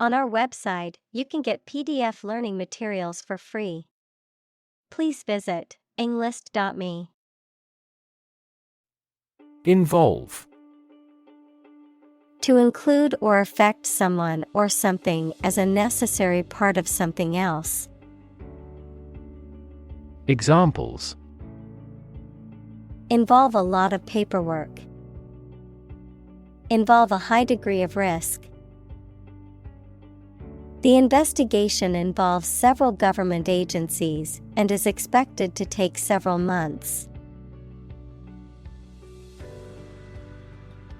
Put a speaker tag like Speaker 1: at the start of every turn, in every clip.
Speaker 1: On our website, you can get PDF learning materials for free. Please visit englist.me.
Speaker 2: Involve.
Speaker 1: To include or affect someone or something as a necessary part of something else.
Speaker 2: Examples:
Speaker 1: Involve a lot of paperwork. Involve a high degree of risk. The investigation involves several government agencies and is expected to take several months.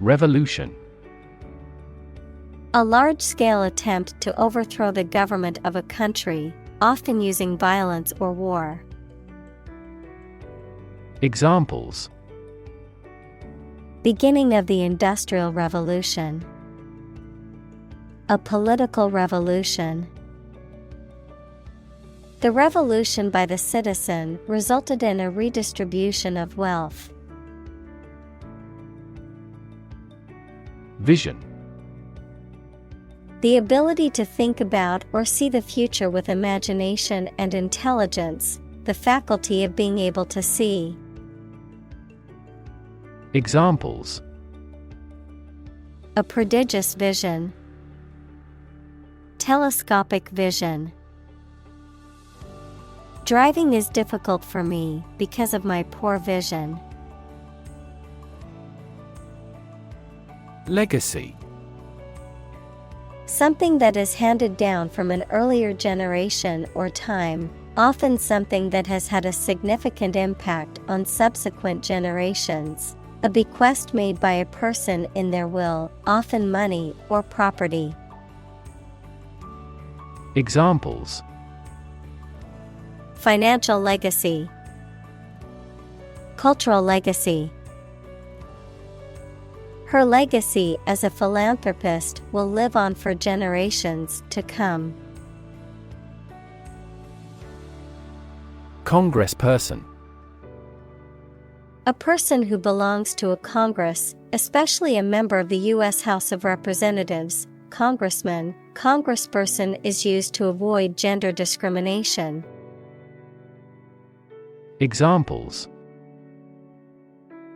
Speaker 2: Revolution.
Speaker 1: A large-scale attempt to overthrow the government of a country, often using violence or war.
Speaker 2: Examples:
Speaker 1: Beginning of the Industrial Revolution. A political revolution. The revolution by the citizen resulted in a redistribution of wealth.
Speaker 2: Vision.
Speaker 1: The ability to think about or see the future with imagination and intelligence, the faculty of being able to see.
Speaker 2: Examples:
Speaker 1: A prodigious vision. Telescopic vision. Driving is difficult for me because of my poor vision.
Speaker 2: Legacy.
Speaker 1: Something that is handed down from an earlier generation or time, often something that has had a significant impact on subsequent generations. A bequest made by a person in their will, often money or property.
Speaker 2: Examples:
Speaker 1: Financial legacy. Cultural legacy. Her legacy as a philanthropist will live on for generations to come.
Speaker 2: Congressperson.
Speaker 1: A person who belongs to a Congress, especially a member of the U.S. House of Representatives, congressman. Congressperson is used to avoid gender discrimination.
Speaker 2: Examples: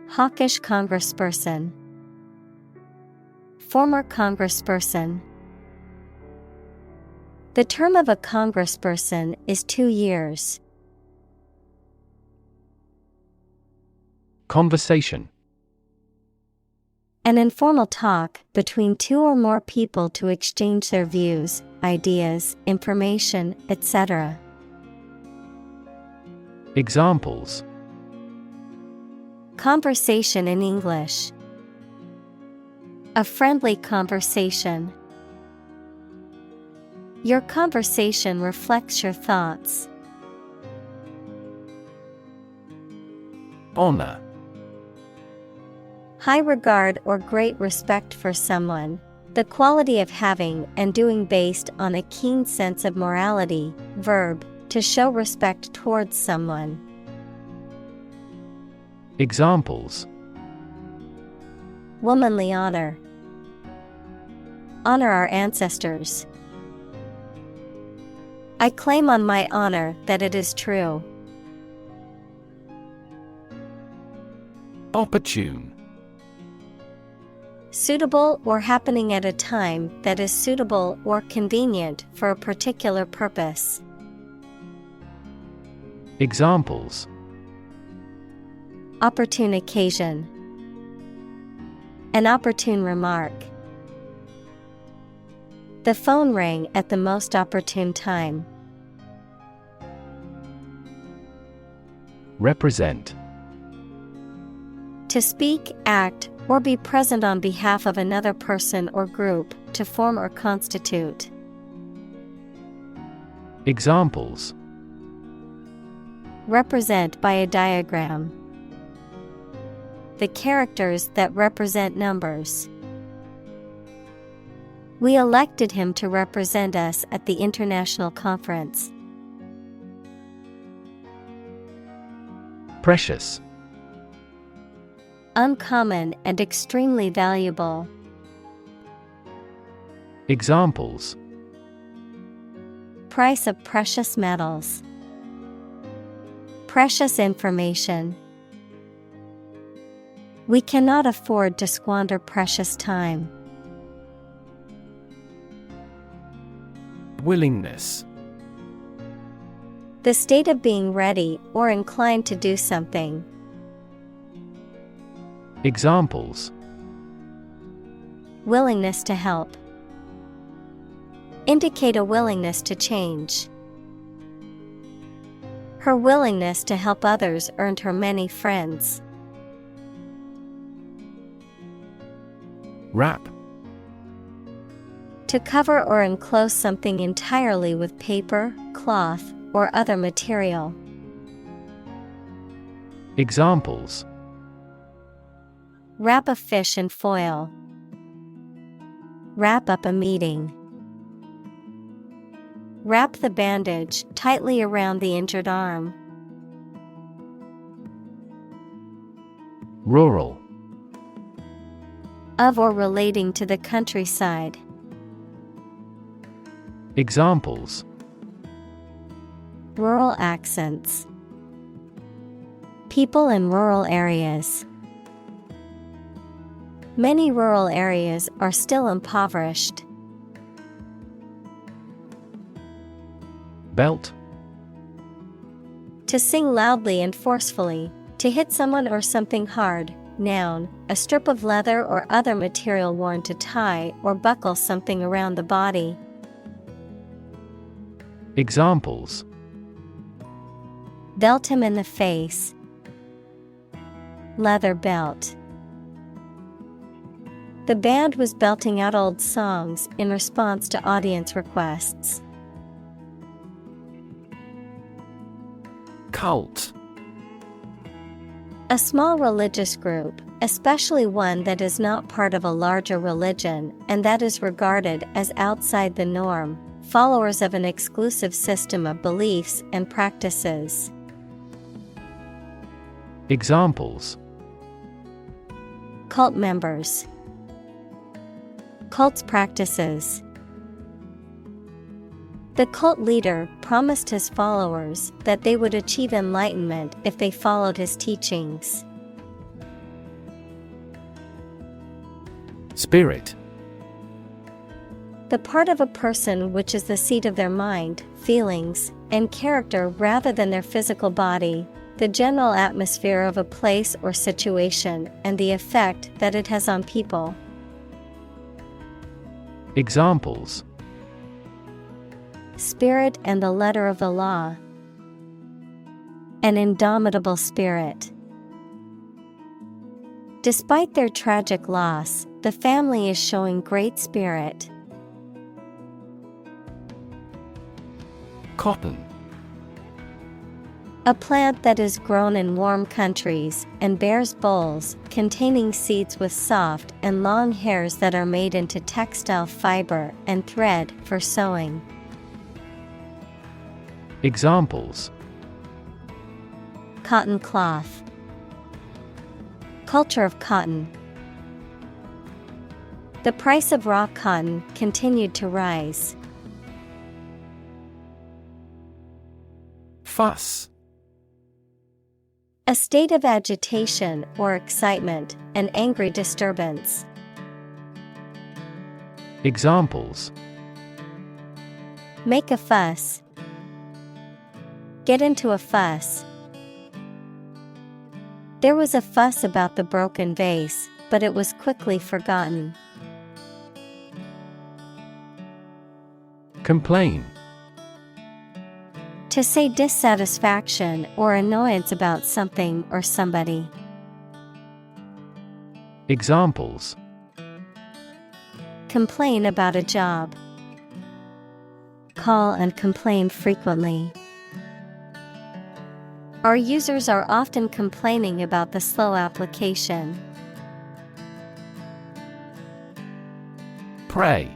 Speaker 1: Hawkish congressperson. Former congressperson. The term of a congressperson is 2 years.
Speaker 2: Conversation.
Speaker 1: An informal talk between two or more people to exchange their views, ideas, information, etc.
Speaker 2: Examples:
Speaker 1: Conversation in English. A friendly conversation. Your conversation reflects your thoughts.
Speaker 2: Honor.
Speaker 1: High regard or great respect for someone. The quality of having and doing based on a keen sense of morality. Verb, to show respect towards someone.
Speaker 2: Examples:
Speaker 1: Womanly honor. Honor our ancestors. I claim on my honor that it is true.
Speaker 2: Opportune.
Speaker 1: Suitable or happening at a time that is suitable or convenient for a particular purpose.
Speaker 2: Examples:
Speaker 1: Opportune occasion. An opportune remark. The phone rang at the most opportune time.
Speaker 2: Represent.
Speaker 1: To speak, act, or be present on behalf of another person or group, to form or constitute.
Speaker 2: Examples:
Speaker 1: Represent by a diagram. The characters that represent numbers. We elected him to represent us at the international conference.
Speaker 2: Precious.
Speaker 1: Uncommon and extremely valuable.
Speaker 2: Examples:
Speaker 1: Price of precious metals. Precious information. We cannot afford to squander precious time.
Speaker 2: Willingness.
Speaker 1: The state of being ready or inclined to do something.
Speaker 2: Examples:
Speaker 1: Willingness to help. Indicate a willingness to change. Her willingness to help others earned her many friends.
Speaker 2: Wrap.
Speaker 1: To cover or enclose something entirely with paper, cloth, or other material.
Speaker 2: Examples:
Speaker 1: Wrap a fish in foil. Wrap up a meeting. Wrap the bandage tightly around the injured arm.
Speaker 2: Rural.
Speaker 1: Of or relating to the countryside.
Speaker 2: Examples:
Speaker 1: Rural accents. People in rural areas. Many rural areas are still impoverished.
Speaker 2: Belt.
Speaker 1: To sing loudly and forcefully, to hit someone or something hard. Noun, a strip of leather or other material worn to tie or buckle something around the body.
Speaker 2: Examples:
Speaker 1: Belt him in the face. Leather belt. The band was belting out old songs in response to audience requests.
Speaker 2: Cult.
Speaker 1: A small religious group, especially one that is not part of a larger religion and that is regarded as outside the norm, followers of an exclusive system of beliefs and practices.
Speaker 2: Examples:
Speaker 1: Cult members. Cult's practices. The cult leader promised his followers that they would achieve enlightenment if they followed his teachings.
Speaker 2: Spirit.
Speaker 1: The part of a person which is the seat of their mind, feelings, and character rather than their physical body, the general atmosphere of a place or situation, and the effect that it has on people.
Speaker 2: Examples:
Speaker 1: Spirit and the letter of the law. An indomitable spirit. Despite their tragic loss, the family is showing great spirit.
Speaker 2: Cotton.
Speaker 1: A plant that is grown in warm countries and bears bolls containing seeds with soft and long hairs that are made into textile fiber and thread for sewing.
Speaker 2: Examples:
Speaker 1: Cotton cloth. Culture of cotton. The price of raw cotton continued to rise.
Speaker 2: Fuss.
Speaker 1: A state of agitation or excitement, an angry disturbance.
Speaker 2: Examples:
Speaker 1: Make a fuss. Get into a fuss. There was a fuss about the broken vase, but it was quickly forgotten.
Speaker 2: Complain.
Speaker 1: To say dissatisfaction or annoyance about something or somebody.
Speaker 2: Examples:
Speaker 1: Complain about a job. Call and complain frequently. Our users are often complaining about the slow application.
Speaker 2: Pray.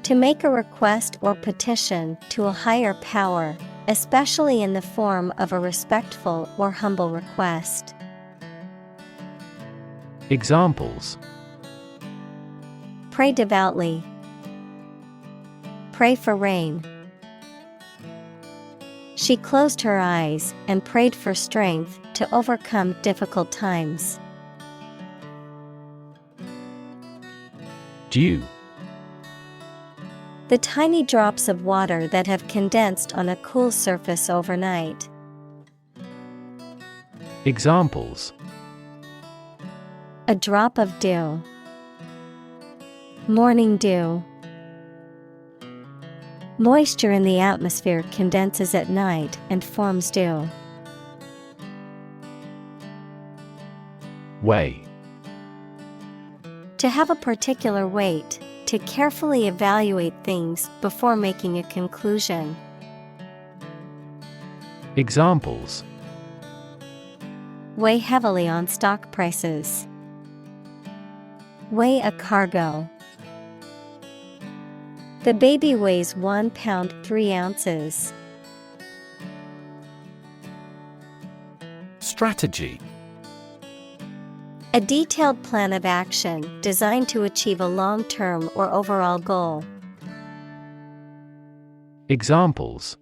Speaker 1: To make a request or petition to a higher power, especially in the form of a respectful or humble request.
Speaker 2: Examples:
Speaker 1: Pray devoutly. Pray for rain. She closed her eyes and prayed for strength to overcome difficult times.
Speaker 2: Dew.
Speaker 1: The tiny drops of water that have condensed on a cool surface overnight.
Speaker 2: Examples:
Speaker 1: A drop of dew. Morning dew. Moisture in the atmosphere condenses at night and forms dew.
Speaker 2: Weigh.
Speaker 1: To have a particular weight, to carefully evaluate things before making a conclusion.
Speaker 2: Examples:
Speaker 1: Weigh heavily on stock prices. Weigh a cargo. The baby weighs 1 pound 3 ounces.
Speaker 2: Strategy.
Speaker 1: A detailed plan of action designed to achieve a long-term or overall goal.
Speaker 2: Examples: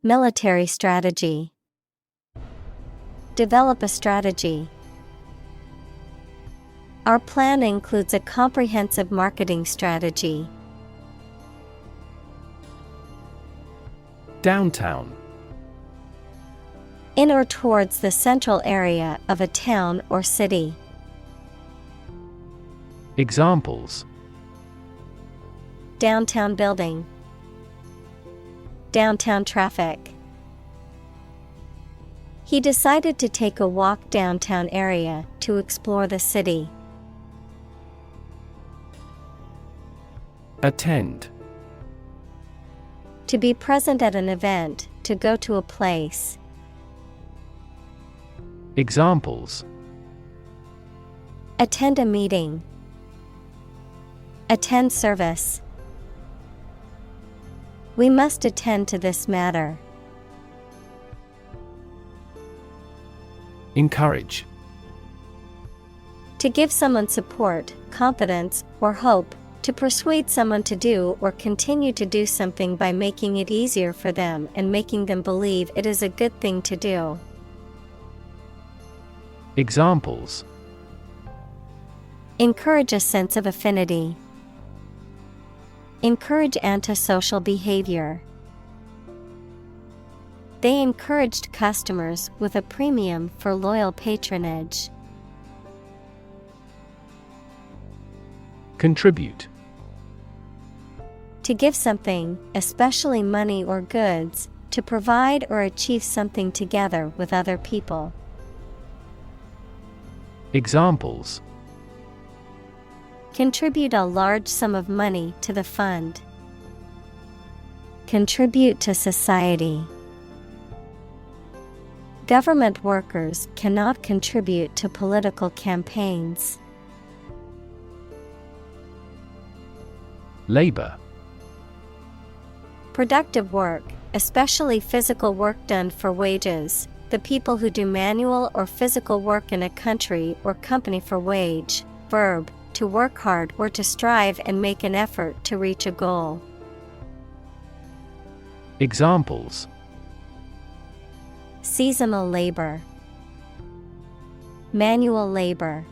Speaker 1: Military strategy. Develop a strategy. Our plan includes a comprehensive marketing strategy.
Speaker 2: Downtown.
Speaker 1: In or towards the central area of a town or city.
Speaker 2: Examples:
Speaker 1: Downtown building. Downtown traffic. He decided to take a walk downtown area to explore the city.
Speaker 2: Attend.
Speaker 1: To be present at an event, to go to a place.
Speaker 2: Examples:
Speaker 1: Attend a meeting. Attend service. We must attend to this matter.
Speaker 2: Encourage.
Speaker 1: To give someone support, confidence, or hope. To persuade someone to do or continue to do something by making it easier for them and making them believe it is a good thing to do.
Speaker 2: Examples:
Speaker 1: Encourage a sense of affinity. Encourage antisocial behavior. They encouraged customers with a premium for loyal patronage.
Speaker 2: Contribute.
Speaker 1: To give something, especially money or goods, to provide or achieve something together with other people.
Speaker 2: Examples:
Speaker 1: Contribute a large sum of money to the fund. Contribute to society. Government workers cannot contribute to political campaigns.
Speaker 2: Labor.
Speaker 1: Productive work, especially physical work done for wages, the people who do manual or physical work in a country or company for wage. Verb, to work hard or to strive and make an effort to reach a goal.
Speaker 2: Examples:
Speaker 1: Seasonal labor. Manual labor.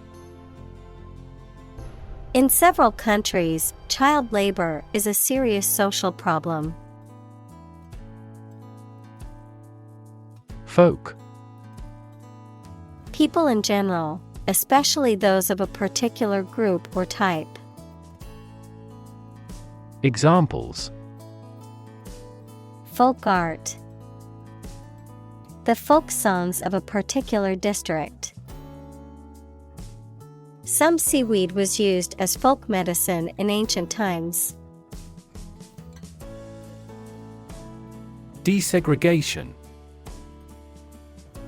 Speaker 1: In several countries, child labor is a serious social problem.
Speaker 2: Folk.
Speaker 1: People in general, especially those of a particular group or type.
Speaker 2: Examples:
Speaker 1: Folk art. The folk songs of a particular district. Some seaweed was used as folk medicine in ancient times.
Speaker 2: Desegregation.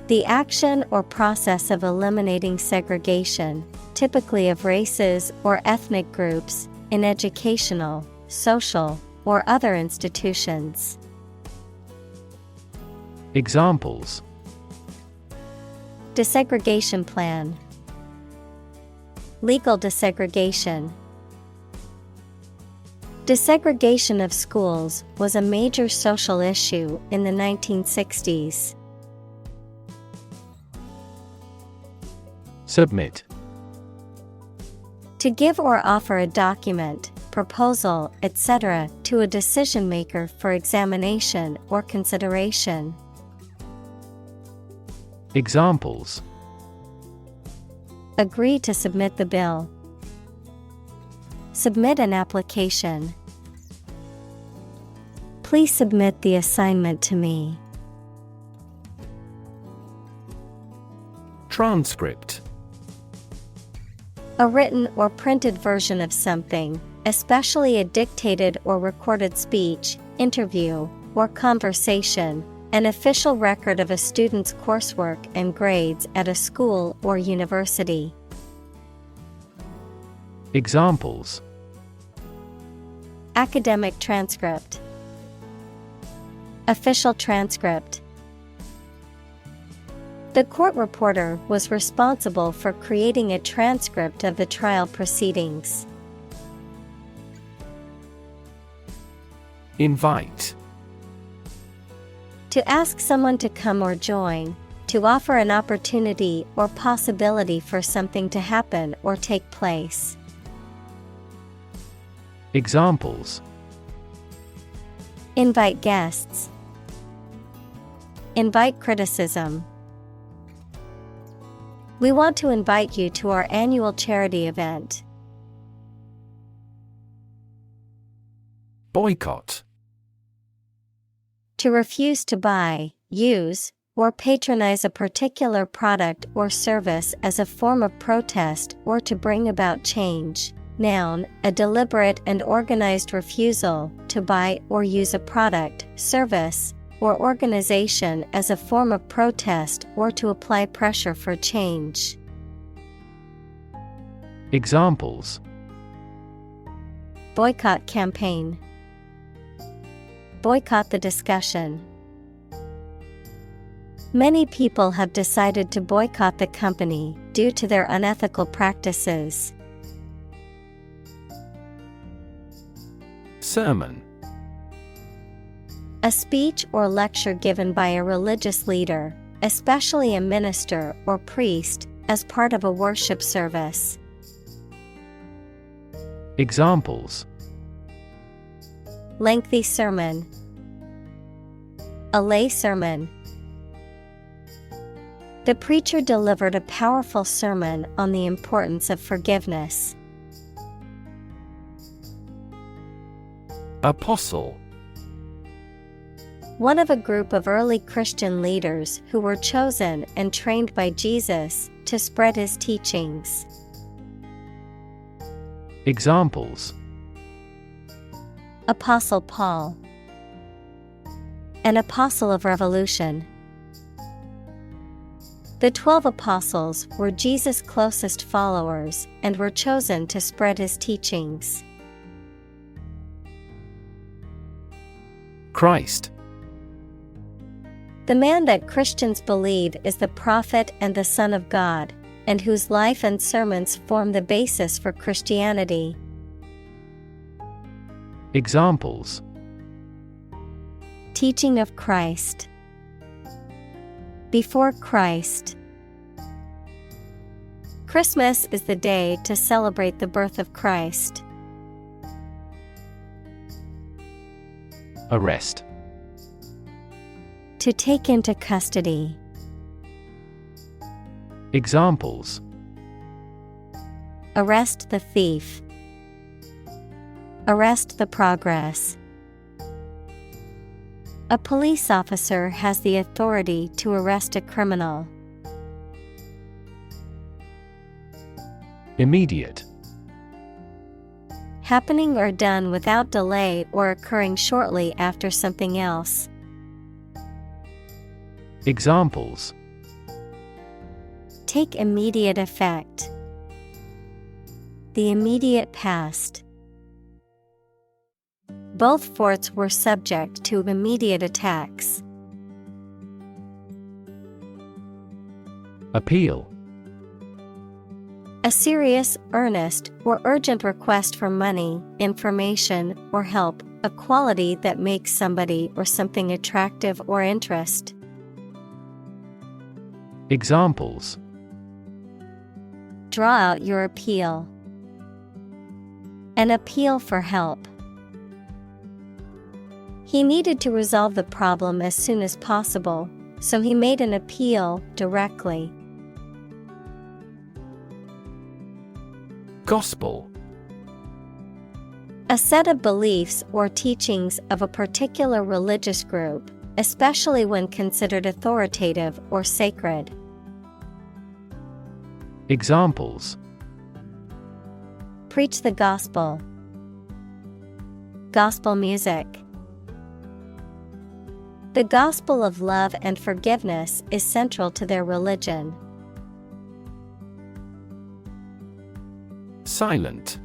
Speaker 1: The action or process of eliminating segregation, typically of races or ethnic groups, in educational, social, or other institutions.
Speaker 2: Examples:
Speaker 1: Desegregation plan. Legal desegregation. Desegregation of schools was a major social issue in the 1960s.
Speaker 2: Submit.
Speaker 1: To give or offer a document, proposal, etc. to a decision maker for examination or consideration.
Speaker 2: Examples:
Speaker 1: Agree to submit the bill. Submit an application. Please submit the assignment to me.
Speaker 2: Transcript.
Speaker 1: A written or printed version of something, especially a dictated or recorded speech, interview, or conversation, an official record of a student's coursework and grades at a school or university.
Speaker 2: Examples:
Speaker 1: Academic transcript. Official transcript. The court reporter was responsible for creating a transcript of the trial proceedings.
Speaker 2: Invite.
Speaker 1: To ask someone to come or join, to offer an opportunity or possibility for something to happen or take place.
Speaker 2: Examples:
Speaker 1: Invite guests. Invite criticism. We want to invite you to our annual charity event.
Speaker 2: Boycott.
Speaker 1: To refuse to buy, use, or patronize a particular product or service as a form of protest or to bring about change. Noun, a deliberate and organized refusal to buy or use a product, service, or organization as a form of protest or to apply pressure for change.
Speaker 2: Examples:
Speaker 1: Boycott campaign. Boycott the discussion. Many people have decided to boycott the company due to their unethical practices.
Speaker 2: Sermon.
Speaker 1: A speech or lecture given by a religious leader, especially a minister or priest, as part of a worship service.
Speaker 2: Examples:
Speaker 1: Lengthy sermon. A lay sermon. The preacher delivered a powerful sermon on the importance of forgiveness.
Speaker 2: Apostle.
Speaker 1: One of a group of early Christian leaders who were chosen and trained by Jesus to spread his teachings.
Speaker 2: Examples:
Speaker 1: Apostle Paul. An apostle of revolution. The 12 apostles were Jesus' closest followers and were chosen to spread his teachings.
Speaker 2: Christ.
Speaker 1: The man that Christians believe is the prophet and the Son of God, and whose life and sermons form the basis for Christianity.
Speaker 2: Examples:
Speaker 1: Teaching of Christ. Before Christ. Christmas is the day to celebrate the birth of Christ.
Speaker 2: Arrest.
Speaker 1: To take into custody.
Speaker 2: Examples:
Speaker 1: Arrest the thief. Arrest the progress. A police officer has the authority to arrest a criminal.
Speaker 2: Immediate.
Speaker 1: Happening or done without delay or occurring shortly after something else.
Speaker 2: Examples:
Speaker 1: Take immediate effect. The immediate past. Both forts were subject to immediate attacks.
Speaker 2: Appeal.
Speaker 1: A serious, earnest, or urgent request for money, information, or help, a quality that makes somebody or something attractive or interest.
Speaker 2: Examples:
Speaker 1: Draw out your appeal. An appeal for help. He needed to resolve the problem as soon as possible, so he made an appeal directly.
Speaker 2: Gospel:
Speaker 1: A set of beliefs or teachings of a particular religious group, especially when considered authoritative or sacred.
Speaker 2: Examples:
Speaker 1: Preach the gospel. Gospel music. The gospel of love and forgiveness is central to their religion.
Speaker 2: Silent: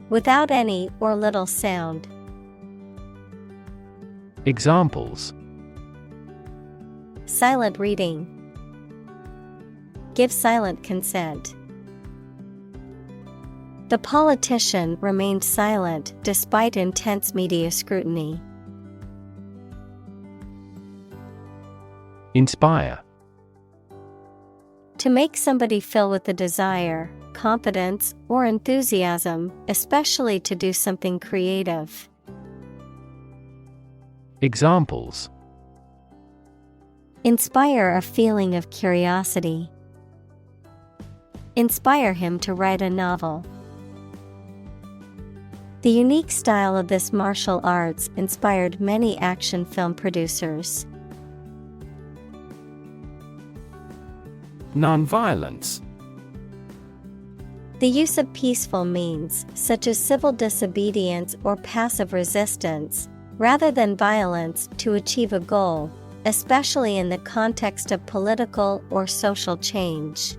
Speaker 1: Without any or little sound.
Speaker 2: Examples:
Speaker 1: Silent reading. Give silent consent. The politician remained silent despite intense media scrutiny.
Speaker 2: Inspire:
Speaker 1: To make somebody feel with the desire, confidence, or enthusiasm, especially to do something creative.
Speaker 2: Examples:
Speaker 1: Inspire a feeling of curiosity. Inspire him to write a novel. The unique style of this martial arts inspired many action film producers.
Speaker 2: Nonviolence:
Speaker 1: The use of peaceful means, such as civil disobedience or passive resistance, rather than violence to achieve a goal, especially in the context of political or social change.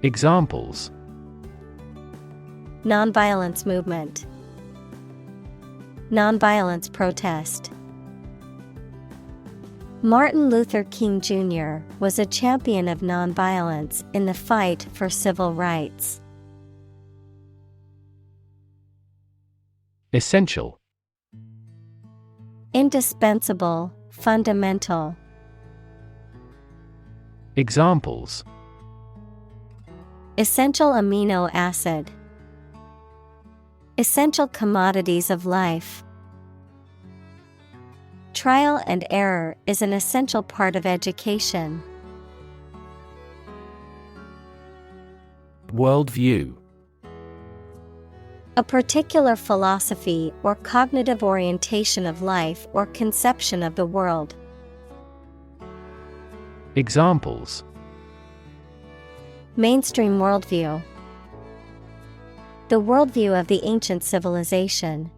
Speaker 2: Examples:
Speaker 1: Nonviolence movement. Nonviolence protest. Martin Luther King Jr. was a champion of nonviolence in the fight for civil rights.
Speaker 2: Essential:
Speaker 1: Indispensable, fundamental.
Speaker 2: Examples:
Speaker 1: Essential amino acid. Essential commodities of life. Trial and error is an essential part of education.
Speaker 2: Worldview:
Speaker 1: A particular philosophy or cognitive orientation of life or conception of the world.
Speaker 2: Examples:
Speaker 1: Mainstream worldview. The worldview of the ancient civilization.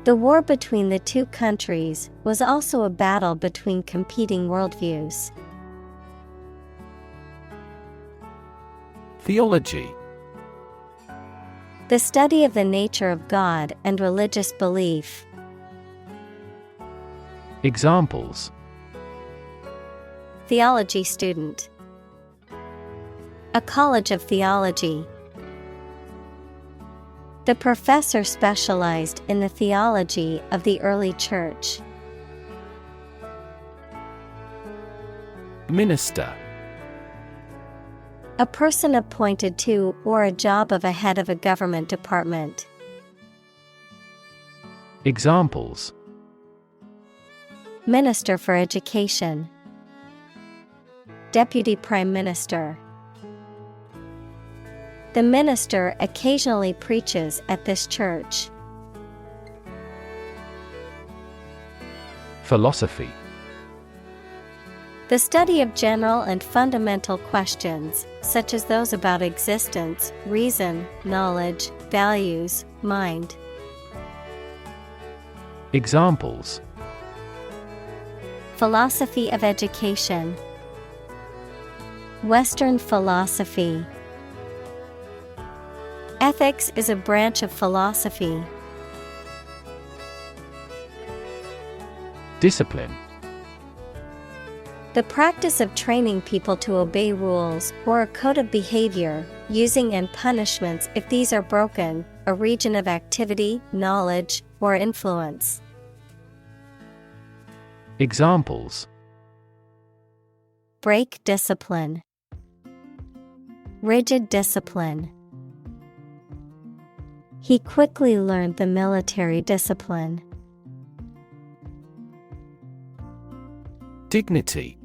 Speaker 1: The war between the two countries was also a battle between competing worldviews.
Speaker 2: Theology:
Speaker 1: The study of the nature of God and religious belief.
Speaker 2: Examples:
Speaker 1: Theology student. A college of theology. The professor specialized in the theology of the early church.
Speaker 2: Minister:
Speaker 1: A person appointed to or a job of a head of a government department.
Speaker 2: Examples:
Speaker 1: Minister for Education. Deputy Prime Minister. The minister occasionally preaches at this church.
Speaker 2: Philosophy:
Speaker 1: The study of general and fundamental questions, such as those about existence, reason, knowledge, values, mind.
Speaker 2: Examples:
Speaker 1: Philosophy of education. Western philosophy. Ethics is a branch of philosophy.
Speaker 2: Discipline:
Speaker 1: The practice of training people to obey rules or a code of behavior, using and punishments if these are broken, a region of activity, knowledge, or influence.
Speaker 2: Examples:
Speaker 1: break discipline, rigid discipline. He quickly learned the military discipline.
Speaker 2: Dignity.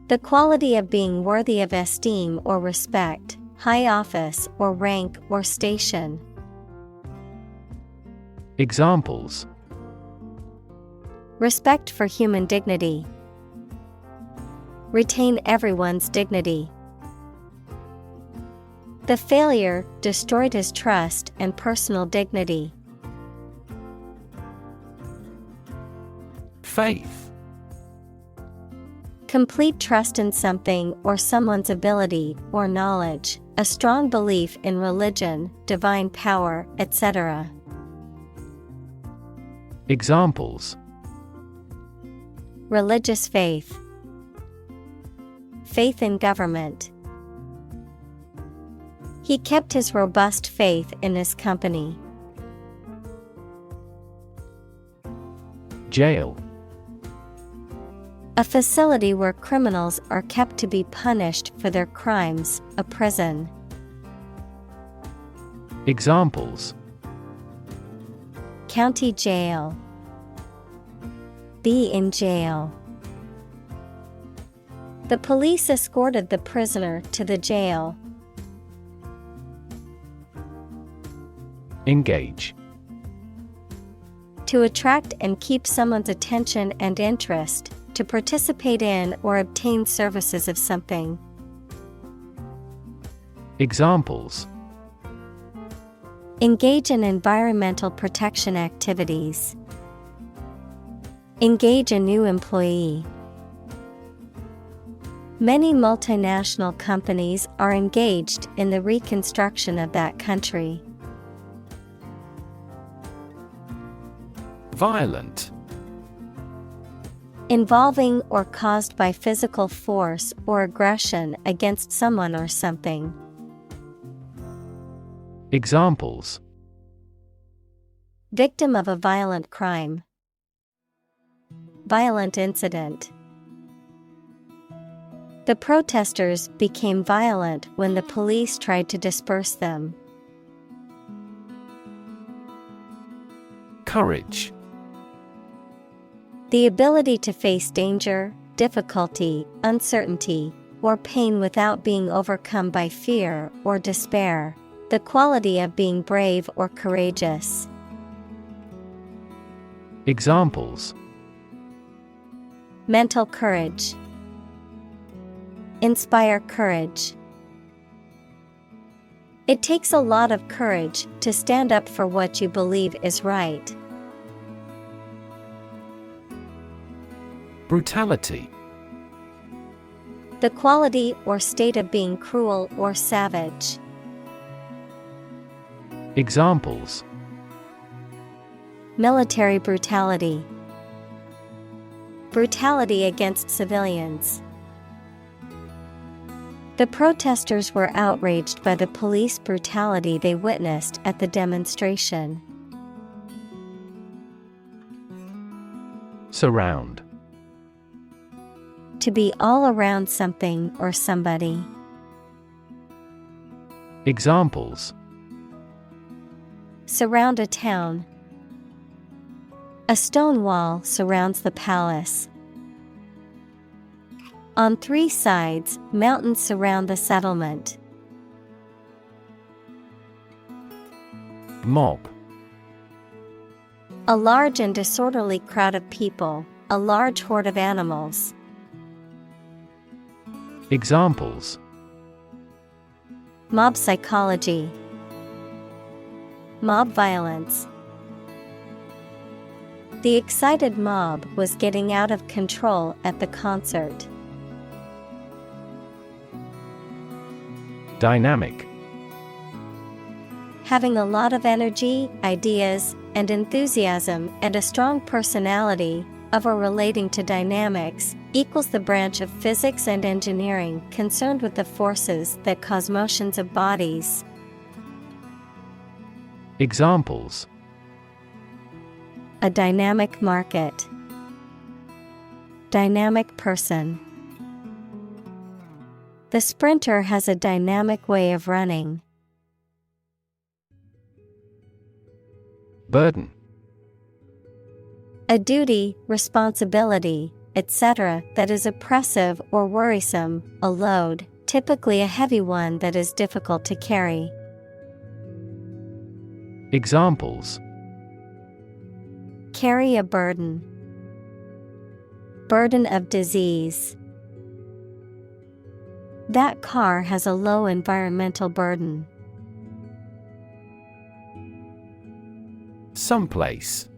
Speaker 1: The quality of being worthy of esteem or respect, high office or rank or station.
Speaker 2: Examples:
Speaker 1: respect for human dignity. Retain everyone's dignity. The failure destroyed his trust and personal dignity.
Speaker 2: Faith.
Speaker 1: Complete trust in something or someone's ability or knowledge, a strong belief in religion, divine power, etc.
Speaker 2: Examples:
Speaker 1: religious faith, faith in government. He kept his robust faith in his company.
Speaker 2: Jail.
Speaker 1: A facility where criminals are kept to be punished for their crimes, a prison.
Speaker 2: Examples:
Speaker 1: county jail, be in jail. The police escorted the prisoner to the jail.
Speaker 2: Engage.
Speaker 1: To attract and keep someone's attention and interest, to participate in or obtain services of something.
Speaker 2: Examples:
Speaker 1: engage in environmental protection activities. Engage a new employee. Many multinational companies are engaged in the reconstruction of that country.
Speaker 2: Violent.
Speaker 1: Involving or caused by physical force or aggression against someone or something.
Speaker 2: Examples:
Speaker 1: victim of a violent crime. Violent incident. The protesters became violent when the police tried to disperse them.
Speaker 2: Courage.
Speaker 1: The ability to face danger, difficulty, uncertainty, or pain without being overcome by fear or despair. The quality of being brave or courageous.
Speaker 2: Examples:
Speaker 1: mental courage. Inspire courage. It takes a lot of courage to stand up for what you believe is right.
Speaker 2: Brutality.
Speaker 1: The quality or state of being cruel or savage.
Speaker 2: Examples:
Speaker 1: military brutality. Brutality against civilians. The protesters were outraged by the police brutality they witnessed at the demonstration.
Speaker 2: Surround.
Speaker 1: To be all around something or somebody.
Speaker 2: Examples:
Speaker 1: surround a town. A stone wall surrounds the palace. On 3 sides, mountains surround the settlement.
Speaker 2: Mob.
Speaker 1: A large and disorderly crowd of people, a large horde of animals.
Speaker 2: Examples:
Speaker 1: mob psychology. Mob violence. The excited mob was getting out of control at the concert.
Speaker 2: Dynamic.
Speaker 1: Having a lot of energy, ideas, and enthusiasm and a strong personality, of or relating to dynamics, equals the branch of physics and engineering concerned with the forces that cause motions of bodies.
Speaker 2: Examples:
Speaker 1: A dynamic market. Dynamic person. The sprinter has a dynamic way of running.
Speaker 2: Burden.
Speaker 1: A duty, responsibility, etc. that is oppressive or worrisome, a load, typically a heavy one that is difficult to carry.
Speaker 2: Examples:
Speaker 1: Carry a burden. Burden of disease. That car has a low environmental burden.
Speaker 2: Someplace.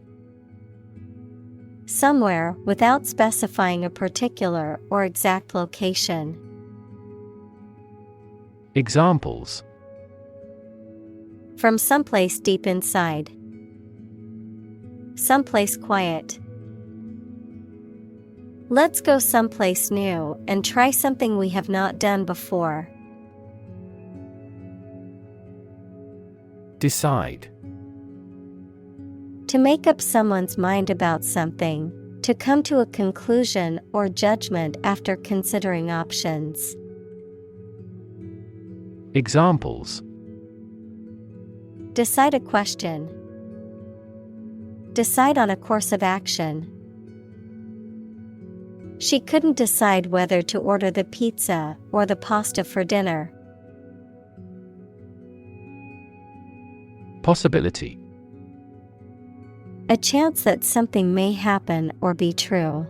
Speaker 1: Somewhere without specifying a particular or exact location.
Speaker 2: Examples:
Speaker 1: From someplace deep inside. Someplace quiet. Let's go someplace new and try something we have not done before.
Speaker 2: Decide.
Speaker 1: To make up someone's mind about something, to come to a conclusion or judgment after considering options.
Speaker 2: Examples:
Speaker 1: Decide a question. Decide on a course of action. She couldn't decide whether to order the pizza or the pasta for dinner.
Speaker 2: Possibility.
Speaker 1: A chance that something may happen or be true.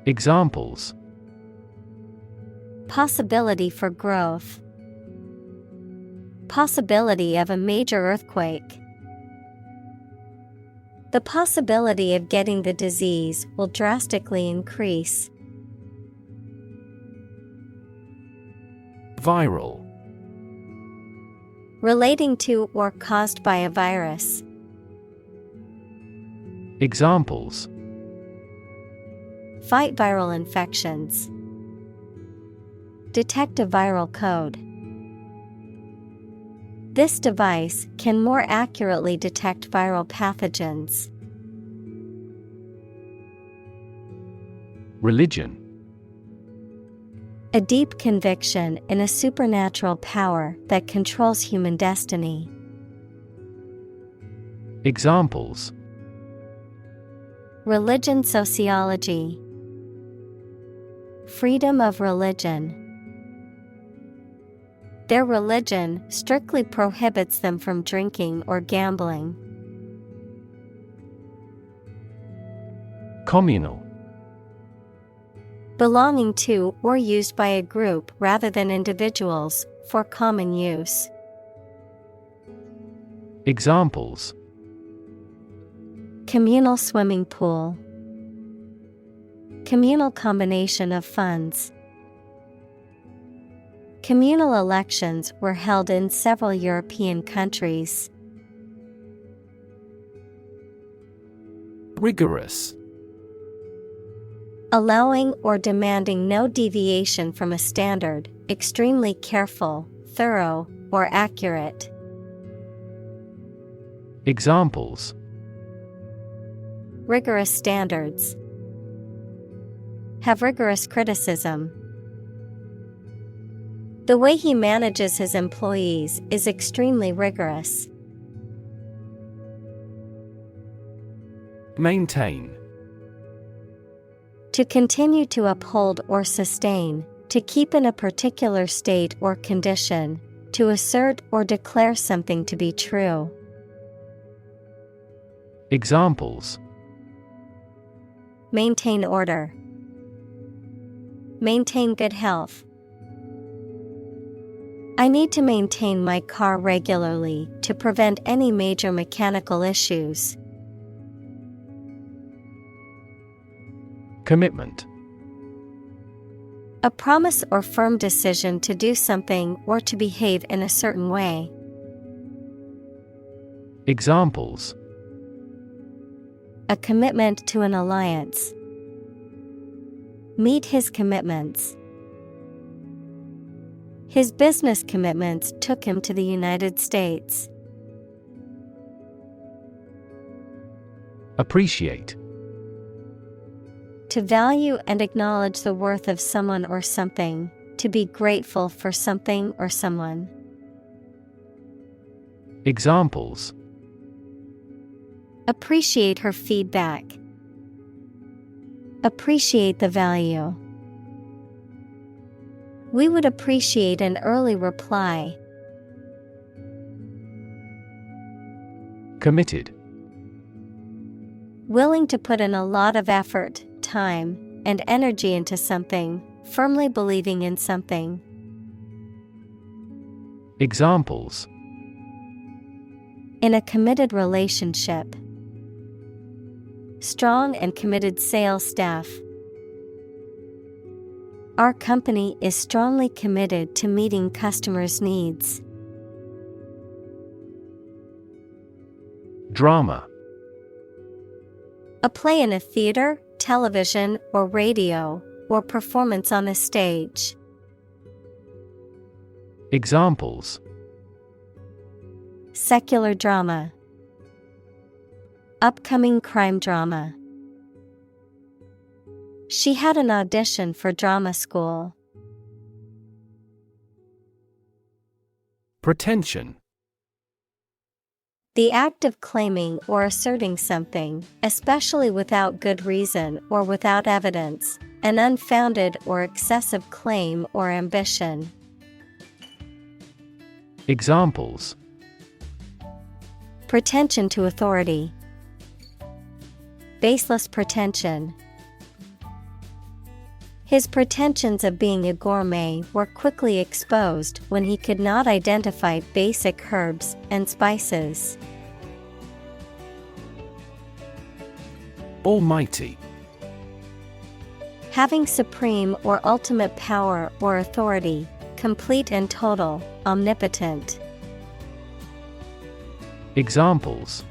Speaker 2: Examples:
Speaker 1: Possibility for growth. Possibility of a major earthquake. The possibility of getting the disease will drastically increase.
Speaker 2: Viral.
Speaker 1: Relating to or caused by a virus.
Speaker 2: Examples:
Speaker 1: Fight viral infections. Detect a viral code. This device can more accurately detect viral pathogens.
Speaker 2: Religion.
Speaker 1: A deep conviction in a supernatural power that controls human destiny.
Speaker 2: Examples:
Speaker 1: Religion sociology. Freedom of religion. Their religion strictly prohibits them from drinking or gambling.
Speaker 2: Communal.
Speaker 1: Belonging to or used by a group rather than individuals, for common use.
Speaker 2: Examples:
Speaker 1: Communal swimming pool. Communal combination of funds. Communal elections were held in several European countries.
Speaker 2: Rigorous.
Speaker 1: Allowing or demanding no deviation from a standard, extremely careful, thorough, or accurate.
Speaker 2: Examples:
Speaker 1: Rigorous standards. Have rigorous criticism. The way he manages his employees is extremely rigorous.
Speaker 2: Maintain.
Speaker 1: To continue to uphold or sustain, to keep in a particular state or condition, to assert or declare something to be true.
Speaker 2: Examples:
Speaker 1: Maintain order. Maintain good health. I need to maintain my car regularly to prevent any major mechanical issues.
Speaker 2: Commitment.
Speaker 1: A promise or firm decision to do something or to behave in a certain way.
Speaker 2: Examples:
Speaker 1: A commitment to an alliance. Meet his commitments. His business commitments took him to the United States.
Speaker 2: Appreciate.
Speaker 1: To value and acknowledge the worth of someone or something, to be grateful for something or someone.
Speaker 2: Examples:
Speaker 1: appreciate her feedback. Appreciate the value. We would appreciate an early reply.
Speaker 2: Committed.
Speaker 1: Willing to put in a lot of effort, time, and energy into something, firmly believing in something.
Speaker 2: Examples:
Speaker 1: in a committed relationship. Strong and committed sales staff. Our company is strongly committed to meeting customers' needs.
Speaker 2: Drama.
Speaker 1: A play in a theater, television, or radio, or performance on a stage.
Speaker 2: Examples:
Speaker 1: secular drama. Upcoming crime drama. She had an audition for drama school.
Speaker 2: Pretension.
Speaker 1: The act of claiming or asserting something, especially without good reason or without evidence, an unfounded or excessive claim or ambition.
Speaker 2: Examples:
Speaker 1: pretension to authority. Baseless pretension. His pretensions of being a gourmet were quickly exposed when he could not identify basic herbs and spices.
Speaker 2: Almighty.
Speaker 1: Having supreme or ultimate power or authority, complete and total, omnipotent.
Speaker 2: Examples: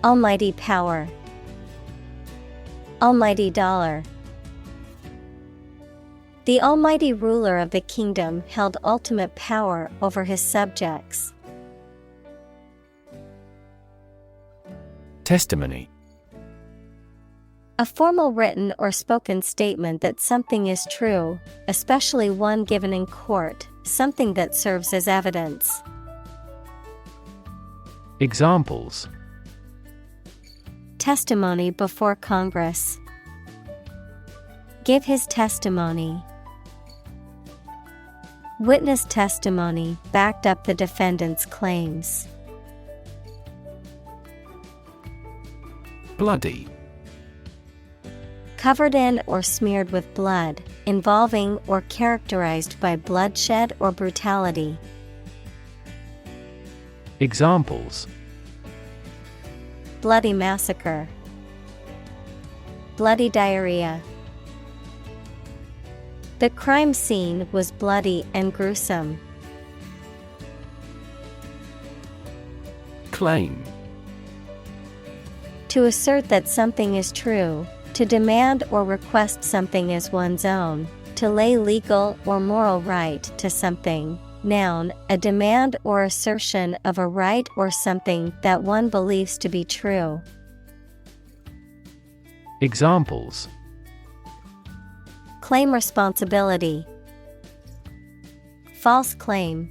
Speaker 1: almighty power. Almighty dollar. The almighty ruler of the kingdom held ultimate power over his subjects.
Speaker 2: Testimony.
Speaker 1: A formal written or spoken statement that something is true, especially one given in court, something that serves as evidence.
Speaker 2: Examples:
Speaker 1: testimony before Congress. Give his testimony. Witness testimony backed up the defendant's claims.
Speaker 2: Bloody.
Speaker 1: Covered in or smeared with blood, involving or characterized by bloodshed or brutality.
Speaker 2: Examples:
Speaker 1: bloody massacre. Bloody diarrhea. The crime scene was bloody and gruesome.
Speaker 2: Claim.
Speaker 1: To assert that something is true, to demand or request something as one's own, to lay legal or moral right to something. Noun, a demand or assertion of a right or something that one believes to be true.
Speaker 2: Examples:
Speaker 1: claim responsibility. False claim.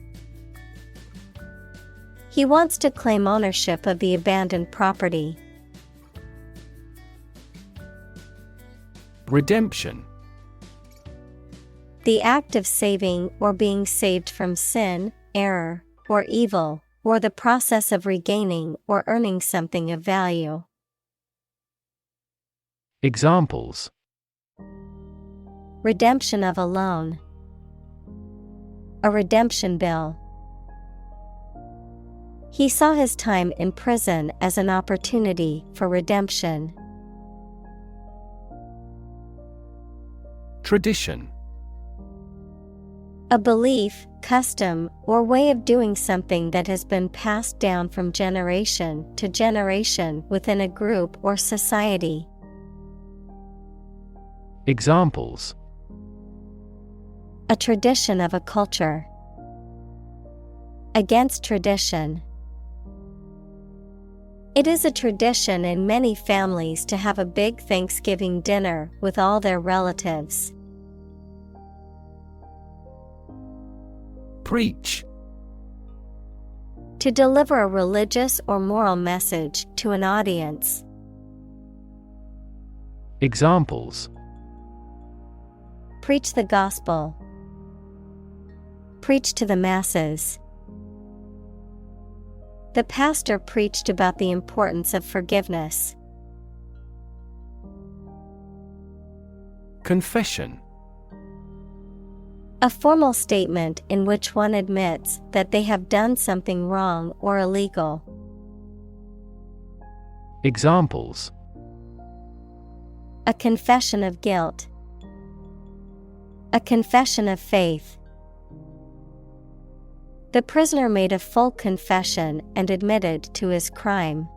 Speaker 1: He wants to claim ownership of the abandoned property.
Speaker 2: Redemption.
Speaker 1: The act of saving or being saved from sin, error, or evil, or the process of regaining or earning something of value.
Speaker 2: Examples:
Speaker 1: redemption of a loan. A redemption bill. He saw his time in prison as an opportunity for redemption.
Speaker 2: Tradition.
Speaker 1: A belief, custom, or way of doing something that has been passed down from generation to generation within a group or society.
Speaker 2: Examples:
Speaker 1: a tradition of a culture. Against tradition. It is a tradition in many families to have a big Thanksgiving dinner with all their relatives.
Speaker 2: Preach.
Speaker 1: To deliver a religious or moral message to an audience.
Speaker 2: Examples:
Speaker 1: Preach the gospel. Preach to the masses. The pastor preached about the importance of forgiveness.
Speaker 2: Confession.
Speaker 1: A formal statement in which one admits that they have done something wrong or illegal.
Speaker 2: Examples:
Speaker 1: A confession of guilt. A confession of faith. The prisoner made a full confession and admitted to his crime.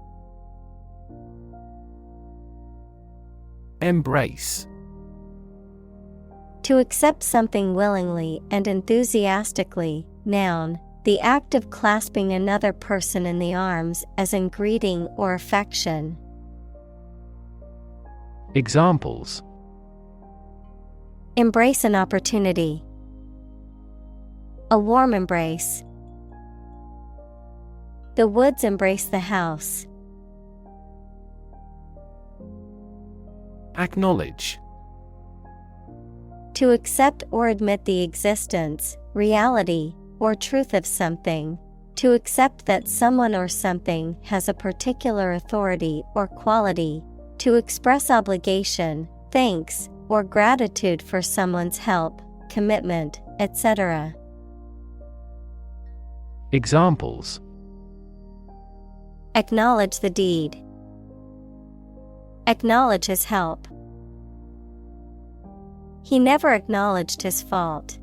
Speaker 2: Embrace.
Speaker 1: To accept something willingly and enthusiastically. Noun, the act of clasping another person in the arms as in greeting or affection.
Speaker 2: Examples:
Speaker 1: Embrace an opportunity. A warm embrace. The woods embrace the house.
Speaker 2: Acknowledge.
Speaker 1: To accept or admit the existence, reality, or truth of something. To accept that someone or something has a particular authority or quality. To express obligation, thanks, or gratitude for someone's help, commitment, etc.
Speaker 2: Examples:
Speaker 1: Acknowledge the deed. Acknowledge his help. He never acknowledged his fault.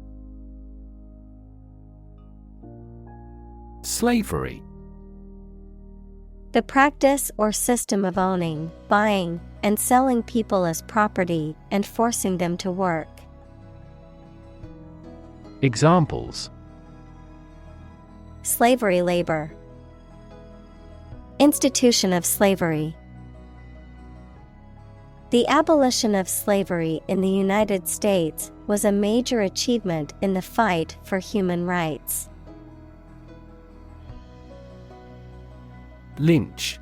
Speaker 2: Slavery.
Speaker 1: The practice or system of owning, buying, and selling people as property and forcing them to work.
Speaker 2: Examples:
Speaker 1: Slavery labor. Institution of slavery. The abolition of slavery in the United States was a major achievement in the fight for human rights.
Speaker 2: Lynch.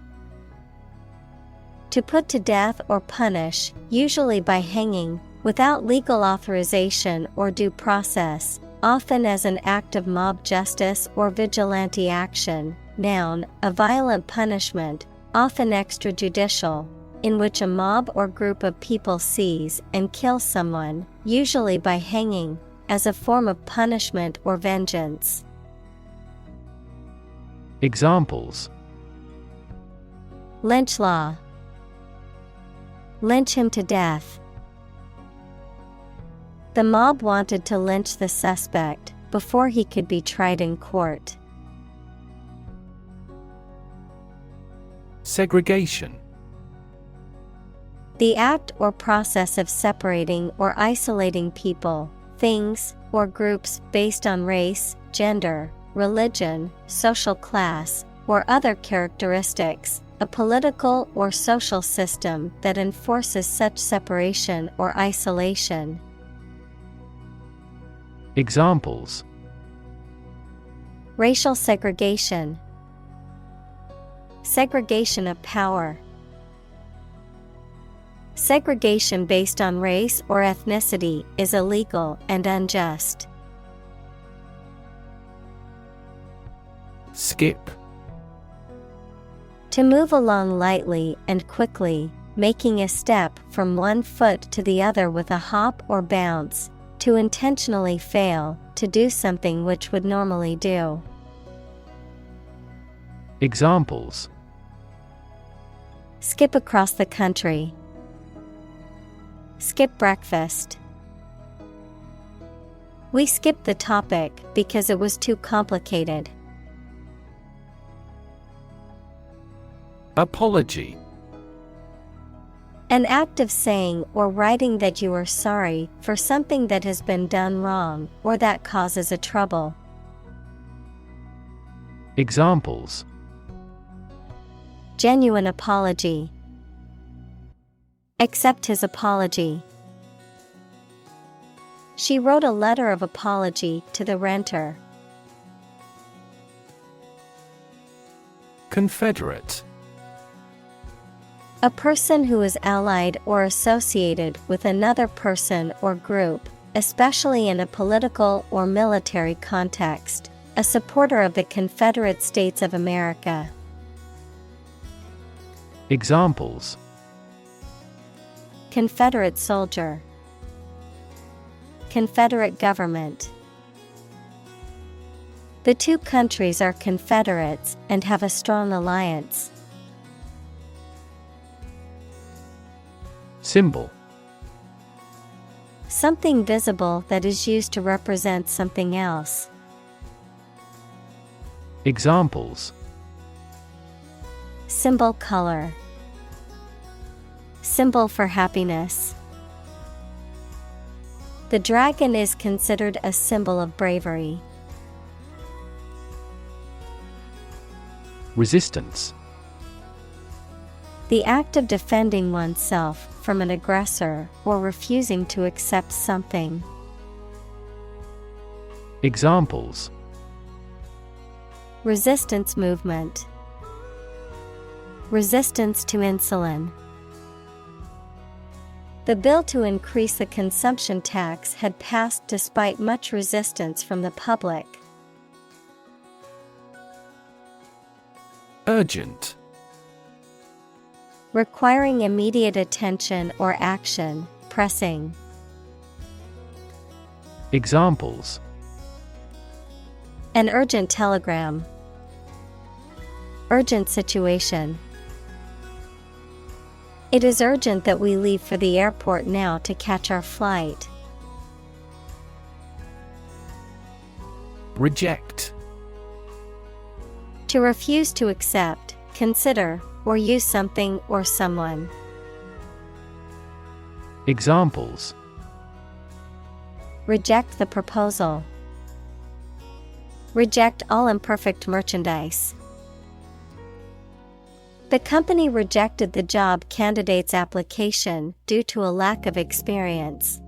Speaker 1: To put to death or punish, usually by hanging, without legal authorization or due process, often as an act of mob justice or vigilante action. Noun, a violent punishment, often extrajudicial, in which a mob or group of people seize and kill someone, usually by hanging, as a form of punishment or vengeance.
Speaker 2: Examples:
Speaker 1: Lynch law. Lynch him to death. The mob wanted to lynch the suspect before he could be tried in court.
Speaker 2: Segregation.
Speaker 1: The act or process of separating or isolating people, things, or groups based on race, gender, religion, social class, or other characteristics, a political or social system that enforces such separation or isolation.
Speaker 2: Examples:
Speaker 1: Racial segregation. Segregation of power. Segregation based on race or ethnicity is illegal and unjust.
Speaker 2: Skip.
Speaker 1: To move along lightly and quickly, making a step from one foot to the other with a hop or bounce. To intentionally fail to do something which would normally do.
Speaker 2: Examples:
Speaker 1: Skip across the country. Skip breakfast. We skipped the topic because it was too complicated.
Speaker 2: Apology.
Speaker 1: An act of saying or writing that you are sorry for something that has been done wrong or that causes a trouble.
Speaker 2: Examples:
Speaker 1: Genuine apology. Accept his apology. She wrote a letter of apology to the renter.
Speaker 2: Confederate.
Speaker 1: A person who is allied or associated with another person or group, especially in a political or military context, a supporter of the Confederate States of America.
Speaker 2: Examples:
Speaker 1: Confederate soldier. Confederate government. The two countries are Confederates and have a strong alliance.
Speaker 2: Symbol.
Speaker 1: Something visible that is used to represent something else.
Speaker 2: Examples:
Speaker 1: Symbol color. Symbol for happiness. The dragon is considered a symbol of bravery.
Speaker 2: Resistance.
Speaker 1: The act of defending oneself from an aggressor or refusing to accept something.
Speaker 2: Examples:
Speaker 1: Resistance movement. Resistance to insulin. The bill to increase the consumption tax had passed despite much resistance from the public.
Speaker 2: Urgent.
Speaker 1: Requiring immediate attention or action, pressing.
Speaker 2: Examples:
Speaker 1: An urgent telegram. Urgent situation. It is urgent that we leave for the airport now to catch our flight.
Speaker 2: Reject.
Speaker 1: To refuse to accept, consider, or use something or someone.
Speaker 2: Examples:
Speaker 1: Reject the proposal. Reject all imperfect merchandise. The company rejected the job candidate's application due to a lack of experience.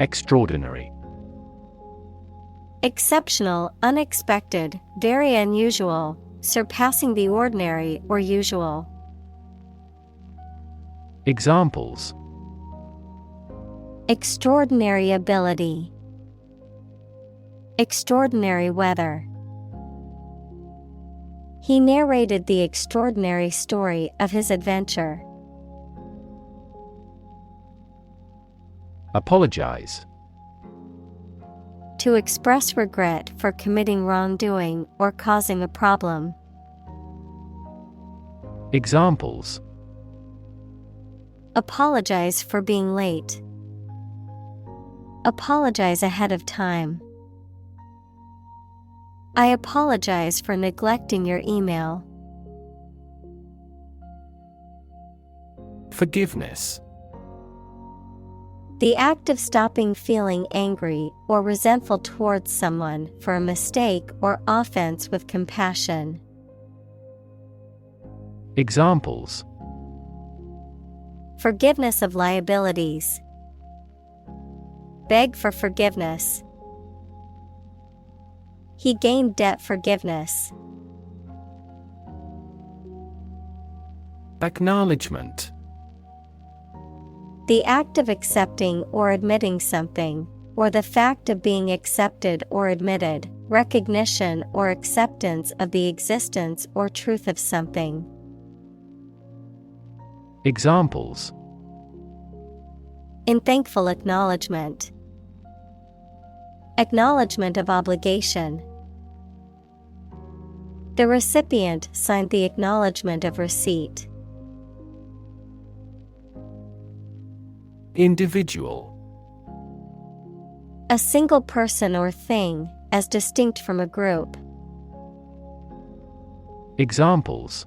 Speaker 2: Extraordinary.
Speaker 1: Exceptional, unexpected, very unusual, surpassing the ordinary or usual.
Speaker 2: Examples:
Speaker 1: Extraordinary ability. Extraordinary weather. He narrated the extraordinary story of his adventure.
Speaker 2: Apologize.
Speaker 1: To express regret for committing wrongdoing or causing a problem.
Speaker 2: Examples:
Speaker 1: Apologize for being late. Apologize ahead of time. I apologize for neglecting your email.
Speaker 2: Forgiveness.
Speaker 1: The act of stopping feeling angry or resentful towards someone for a mistake or offense with compassion.
Speaker 2: Examples:
Speaker 1: Forgiveness of liabilities. Beg for forgiveness. He gained debt forgiveness.
Speaker 2: Acknowledgement.
Speaker 1: The act of accepting or admitting something, or the fact of being accepted or admitted, recognition or acceptance of the existence or truth of something.
Speaker 2: Examples:
Speaker 1: In thankful acknowledgement. Acknowledgement of obligation. The recipient signed the acknowledgement of receipt.
Speaker 2: Individual.
Speaker 1: A single person or thing, as distinct from a group.
Speaker 2: Examples: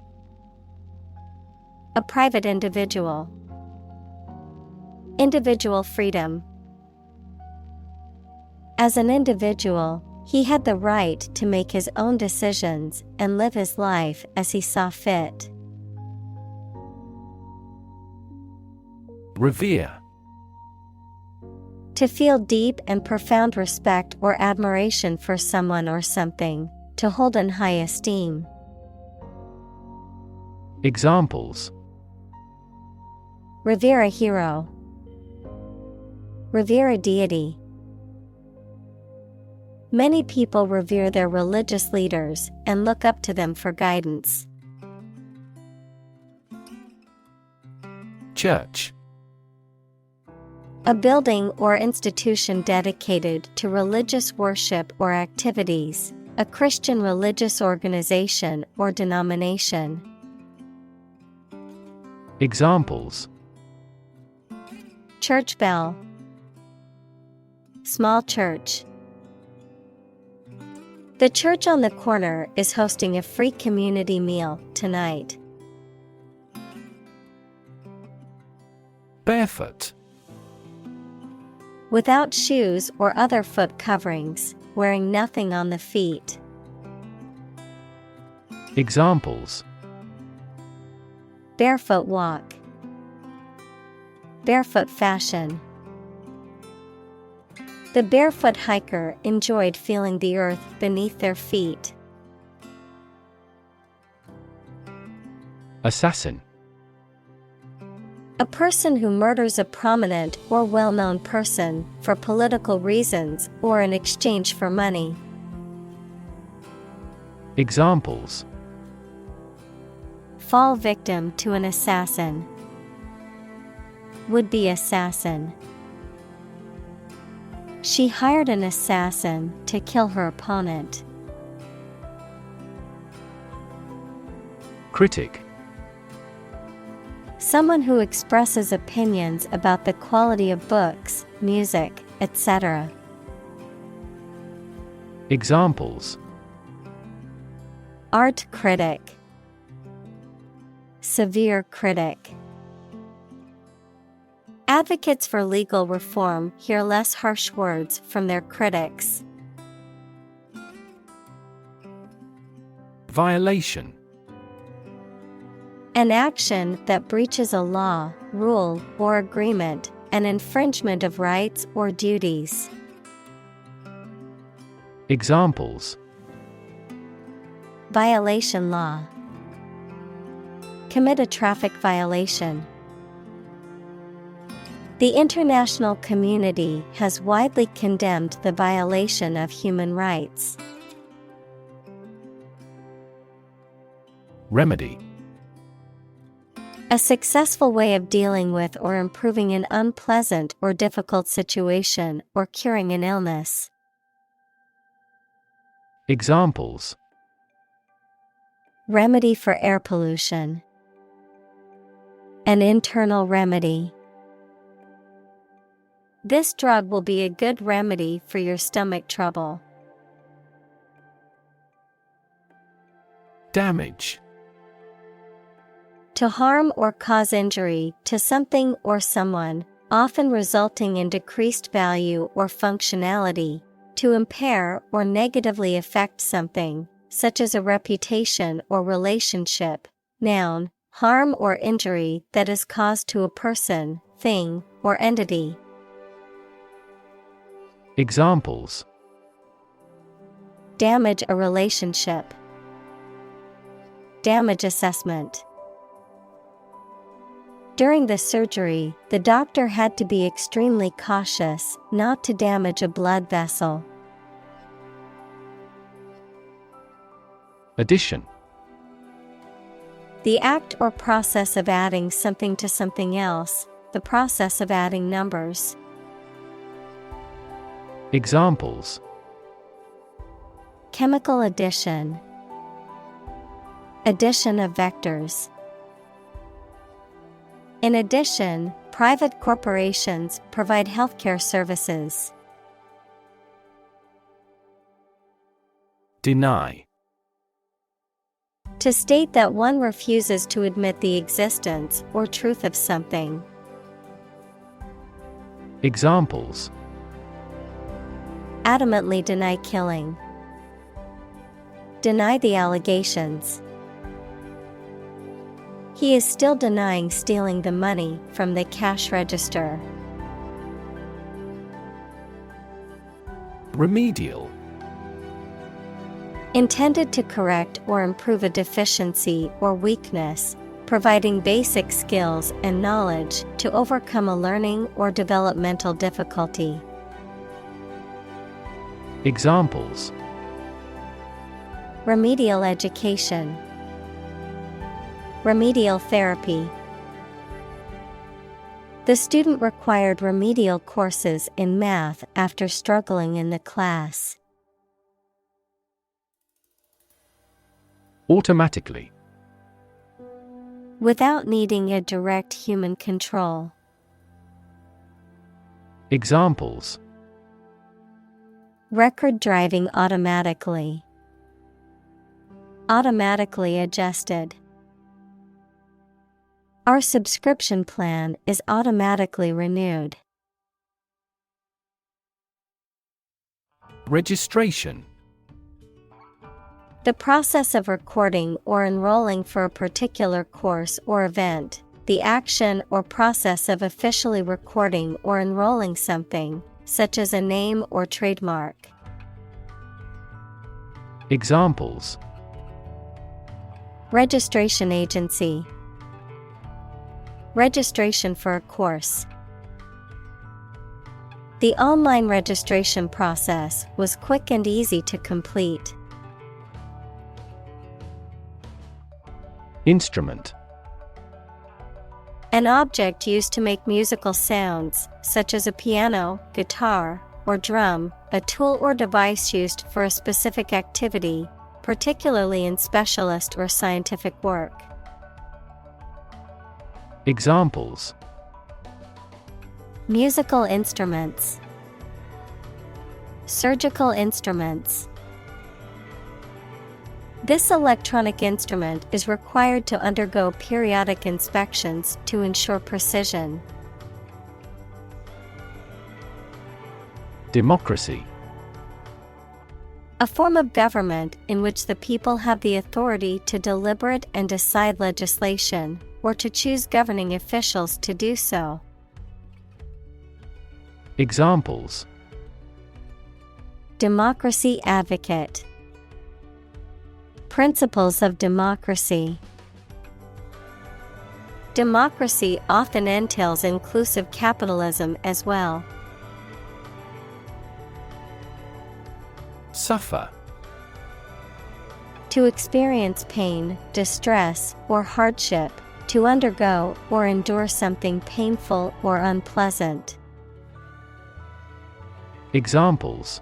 Speaker 1: A private individual. Individual freedom. As an individual, he had the right to make his own decisions and live his life as he saw fit.
Speaker 2: Revere.
Speaker 1: To feel deep and profound respect or admiration for someone or something, to hold in high esteem.
Speaker 2: Examples:
Speaker 1: Revere a hero. Revere a deity. Many people revere their religious leaders and look up to them for guidance.
Speaker 2: Church.
Speaker 1: A building or institution dedicated to religious worship or activities, a Christian religious organization or denomination.
Speaker 2: Examples:
Speaker 1: Church bell. Small church. The church on the corner is hosting a free community meal tonight.
Speaker 2: Barefoot.
Speaker 1: Without shoes or other foot coverings, wearing nothing on the feet.
Speaker 2: Examples:
Speaker 1: Barefoot walk. Barefoot fashion. The barefoot hiker enjoyed feeling the earth beneath their feet.
Speaker 2: Assassin.
Speaker 1: A person who murders a prominent or well-known person for political reasons or in exchange for money.
Speaker 2: Examples:
Speaker 1: Fall victim to an assassin. Would-be assassin. She hired an assassin to kill her opponent.
Speaker 2: Critic.
Speaker 1: Someone who expresses opinions about the quality of books, music, etc.
Speaker 2: Examples:
Speaker 1: Art critic. Severe critic. Advocates for legal reform hear less harsh words from their critics.
Speaker 2: Violation.
Speaker 1: An action that breaches a law, rule, or agreement, an infringement of rights or duties.
Speaker 2: Examples:
Speaker 1: Violation law. Commit a traffic violation. The international community has widely condemned the violation of human rights.
Speaker 2: Remedy.
Speaker 1: A successful way of dealing with or improving an unpleasant or difficult situation or curing an illness.
Speaker 2: Examples:
Speaker 1: Remedy for air pollution. An internal remedy. This drug will be a good remedy for your stomach trouble.
Speaker 2: Damage.
Speaker 1: To harm or cause injury to something or someone, often resulting in decreased value or functionality. To impair or negatively affect something, such as a reputation or relationship. Noun, harm or injury that is caused to a person, thing, or entity.
Speaker 2: Examples:
Speaker 1: Damage a relationship. Damage assessment. During the surgery, the doctor had to be extremely cautious not to damage a blood vessel.
Speaker 2: Addition.
Speaker 1: The act or process of adding something to something else, the process of adding numbers.
Speaker 2: Examples:
Speaker 1: Chemical addition. Addition of vectors. In addition, private corporations provide healthcare services.
Speaker 2: Deny.
Speaker 1: To state that one refuses to admit the existence or truth of something.
Speaker 2: Examples:
Speaker 1: Adamantly deny killing. Deny the allegations. He is still denying stealing the money from the cash register.
Speaker 2: Remedial.
Speaker 1: Intended to correct or improve a deficiency or weakness, providing basic skills and knowledge to overcome a learning or developmental difficulty.
Speaker 2: Examples:
Speaker 1: Remedial education. Remedial therapy. The student required remedial courses in math after struggling in the class.
Speaker 2: Automatically.
Speaker 1: Without needing a direct human control.
Speaker 2: Examples:
Speaker 1: Record driving automatically. Automatically adjusted. Our subscription plan is automatically renewed.
Speaker 2: Registration.
Speaker 1: The process of recording or enrolling for a particular course or event, the action or process of officially recording or enrolling something, such as a name or trademark.
Speaker 2: Examples:
Speaker 1: Registration agency. Registration for a course. The online registration process was quick and easy to complete.
Speaker 2: Instrument.
Speaker 1: An object used to make musical sounds, such as a piano, guitar, or drum, a tool or device used for a specific activity, particularly in specialist or scientific work.
Speaker 2: Examples:
Speaker 1: Musical instruments. Surgical instruments. This electronic instrument is required to undergo periodic inspections to ensure precision.
Speaker 2: Democracy.
Speaker 1: A form of government in which the people have the authority to deliberate and decide legislation, or to choose governing officials to do so.
Speaker 2: Examples:
Speaker 1: Democracy advocate. Principles of democracy. Democracy often entails inclusive capitalism as well.
Speaker 2: Suffer.
Speaker 1: To experience pain, distress, or hardship, to undergo or endure something painful or unpleasant.
Speaker 2: Examples: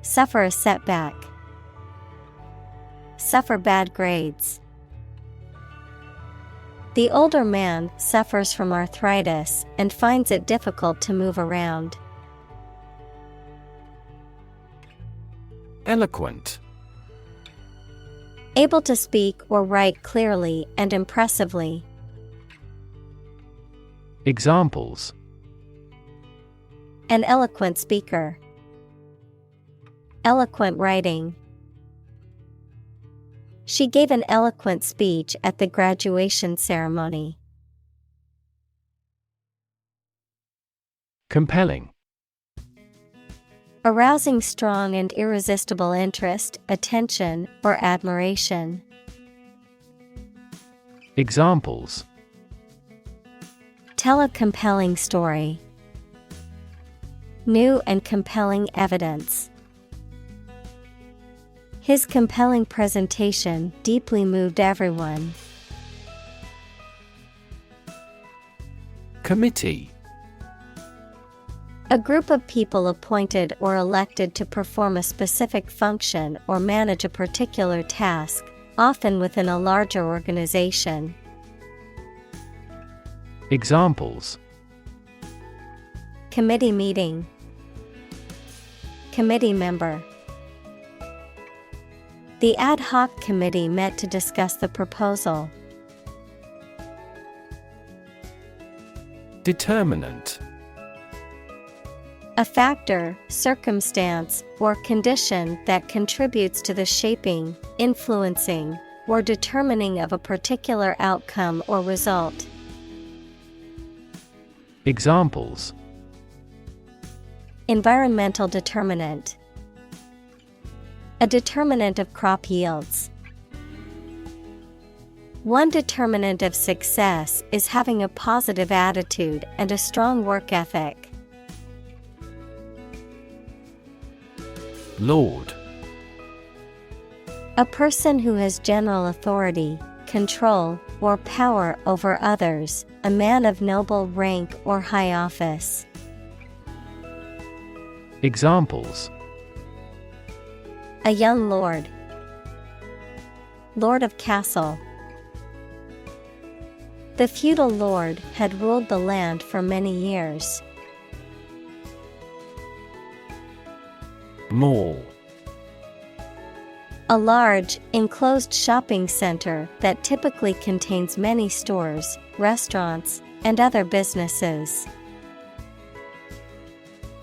Speaker 1: Suffer a setback. Suffer bad grades. The older man suffers from arthritis and finds it difficult to move around.
Speaker 2: Eloquent.
Speaker 1: Able to speak or write clearly and impressively.
Speaker 2: Examples:
Speaker 1: An eloquent speaker. Eloquent writing. She gave an eloquent speech at the graduation ceremony.
Speaker 2: Compelling.
Speaker 1: Arousing strong and irresistible interest, attention, or admiration.
Speaker 2: Examples:
Speaker 1: Tell a compelling story. New and compelling evidence. His compelling presentation deeply moved everyone.
Speaker 2: Committee.
Speaker 1: A group of people appointed or elected to perform a specific function or manage a particular task, often within a larger organization.
Speaker 2: Examples:
Speaker 1: Committee meeting. Committee member. The ad hoc committee met to discuss the proposal.
Speaker 2: Determinant.
Speaker 1: A factor, circumstance, or condition that contributes to the shaping, influencing, or determining of a particular outcome or result.
Speaker 2: Examples:
Speaker 1: environmental determinant, a determinant of crop yields. One determinant of success is having a positive attitude and a strong work ethic.
Speaker 2: Lord.
Speaker 1: A person who has general authority, control, or power over others, a man of noble rank or high office.
Speaker 2: Examples:
Speaker 1: a young lord, lord of castle. The feudal lord had ruled the land for many years.
Speaker 2: Mall.
Speaker 1: A large, enclosed shopping center that typically contains many stores, restaurants, and other businesses.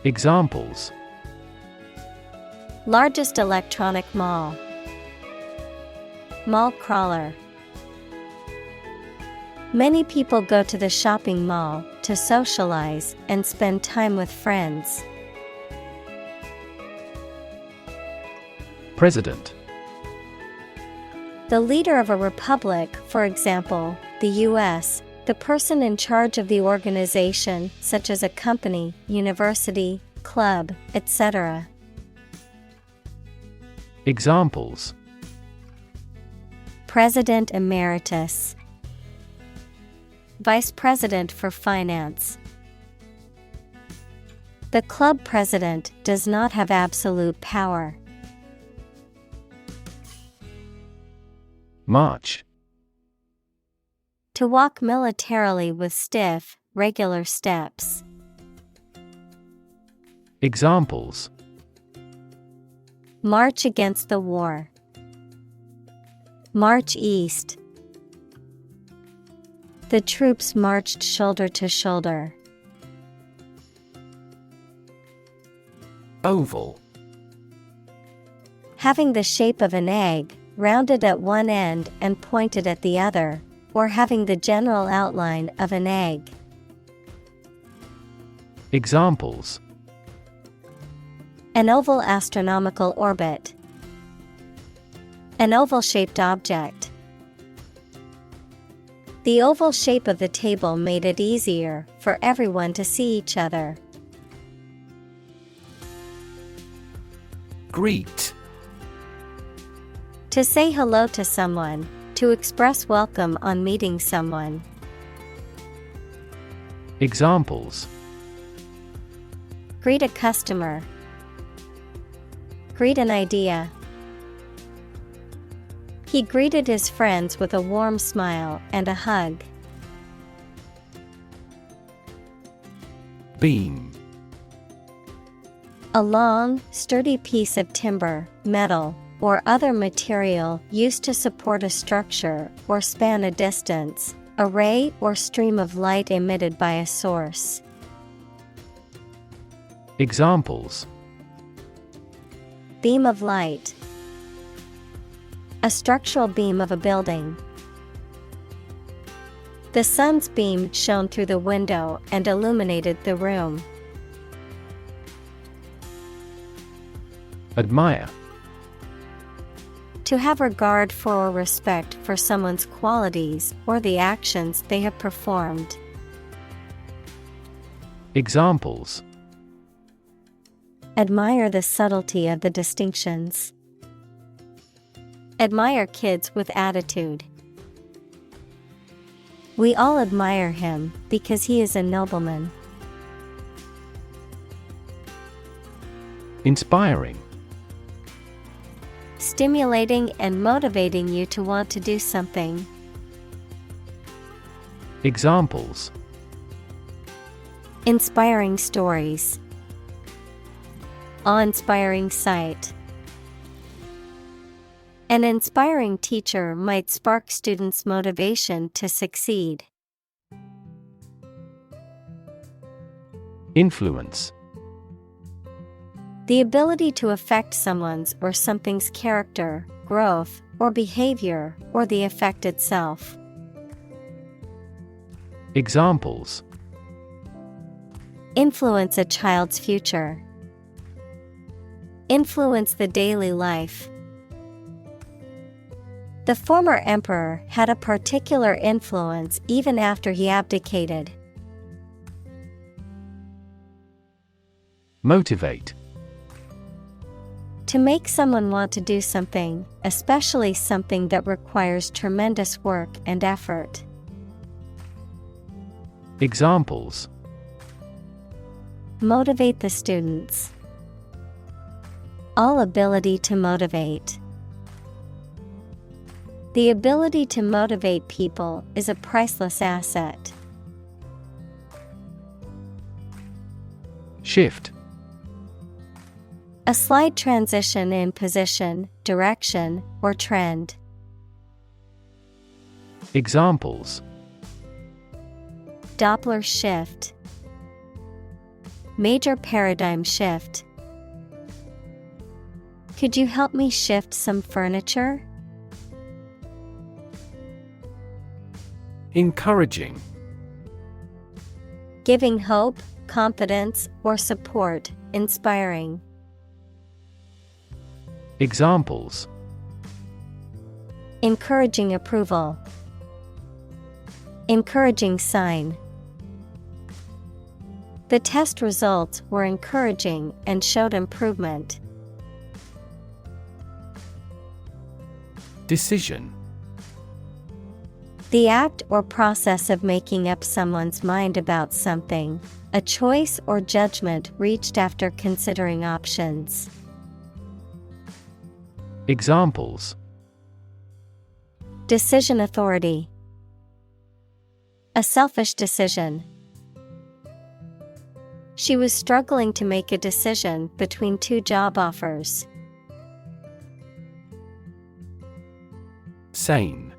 Speaker 2: Examples:
Speaker 1: largest electronic mall, mall crawler. Many people go to the shopping mall to socialize and spend time with friends.
Speaker 2: President.
Speaker 1: The leader of a republic, for example, the U.S., the person in charge of the organization, such as a company, university, club, etc.
Speaker 2: Examples:
Speaker 1: President Emeritus, Vice President for Finance. The club president does not have absolute power.
Speaker 2: March.
Speaker 1: To walk militarily with stiff, regular steps.
Speaker 2: Examples:
Speaker 1: march against the war, march east. The troops marched shoulder to shoulder.
Speaker 2: Oval.
Speaker 1: Having the shape of an egg, rounded at one end and pointed at the other, or having the general outline of an egg.
Speaker 2: Examples:
Speaker 1: an oval astronomical orbit, an oval-shaped object. The oval shape of the table made it easier for everyone to see each other.
Speaker 2: Greet.
Speaker 1: To say hello to someone, to express welcome on meeting someone.
Speaker 2: Examples:
Speaker 1: greet a customer, greet an idea. He greeted his friends with a warm smile and a hug.
Speaker 2: Beam.
Speaker 1: A long, sturdy piece of timber, metal, or other material used to support a structure or span a distance, a ray or stream of light emitted by a source.
Speaker 2: Examples:
Speaker 1: beam of light, a structural beam of a building. The sun's beam shone through the window and illuminated the room.
Speaker 2: Admire.
Speaker 1: To have regard for or respect for someone's qualities or the actions they have performed.
Speaker 2: Examples:
Speaker 1: admire the subtlety of the distinctions. Admire kids with attitude. We all admire him because he is a nobleman.
Speaker 2: Inspiring.
Speaker 1: Stimulating and motivating you to want to do something.
Speaker 2: Examples:
Speaker 1: inspiring stories, awe-inspiring sight. An inspiring teacher might spark students' motivation to succeed.
Speaker 2: Influence.
Speaker 1: The ability to affect someone's or something's character, growth, or behavior, or the effect itself.
Speaker 2: Examples.
Speaker 1: Influence a child's future. Influence the daily life. The former emperor had a particular influence even after he abdicated.
Speaker 2: Motivate.
Speaker 1: To make someone want to do something, especially something that requires tremendous work and effort.
Speaker 2: Examples.
Speaker 1: Motivate the students. All ability to motivate. The ability to motivate people is a priceless asset.
Speaker 2: Shift.
Speaker 1: A slight transition in position, direction, or trend.
Speaker 2: Examples.
Speaker 1: Doppler shift. Major paradigm shift. Could you help me shift some furniture?
Speaker 2: Encouraging.
Speaker 1: Giving hope, confidence, or support, inspiring.
Speaker 2: Examples.
Speaker 1: Encouraging approval. Encouraging sign. The test results were encouraging and showed improvement.
Speaker 2: Decision.
Speaker 1: The act or process of making up someone's mind about something, a choice or judgment reached after considering options.
Speaker 2: Examples.
Speaker 1: Decision authority. A selfish decision. She was struggling to make a decision between two job offers.
Speaker 2: Sane.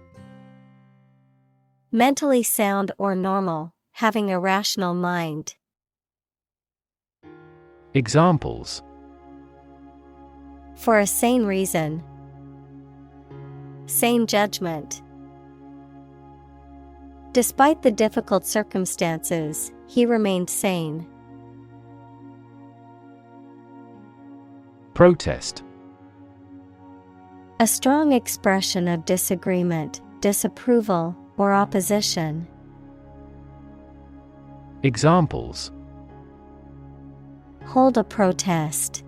Speaker 1: Mentally sound or normal, having a rational mind.
Speaker 2: Examples.
Speaker 1: For a sane reason. Sane judgment. Despite the difficult circumstances, he remained sane.
Speaker 2: Protest.
Speaker 1: A strong expression of disagreement, disapproval, or opposition.
Speaker 2: Examples.
Speaker 1: Hold a protest.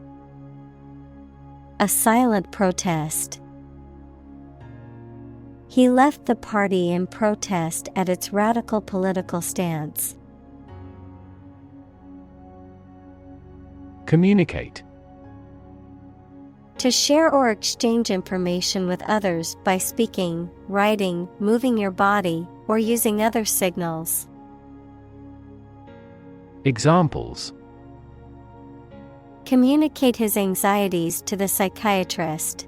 Speaker 1: A silent protest. He left the party in protest at its radical political stance.
Speaker 2: Communicate.
Speaker 1: To share or exchange information with others by speaking, writing, moving your body, or using other signals.
Speaker 2: Examples.
Speaker 1: Communicate his anxieties to the psychiatrist.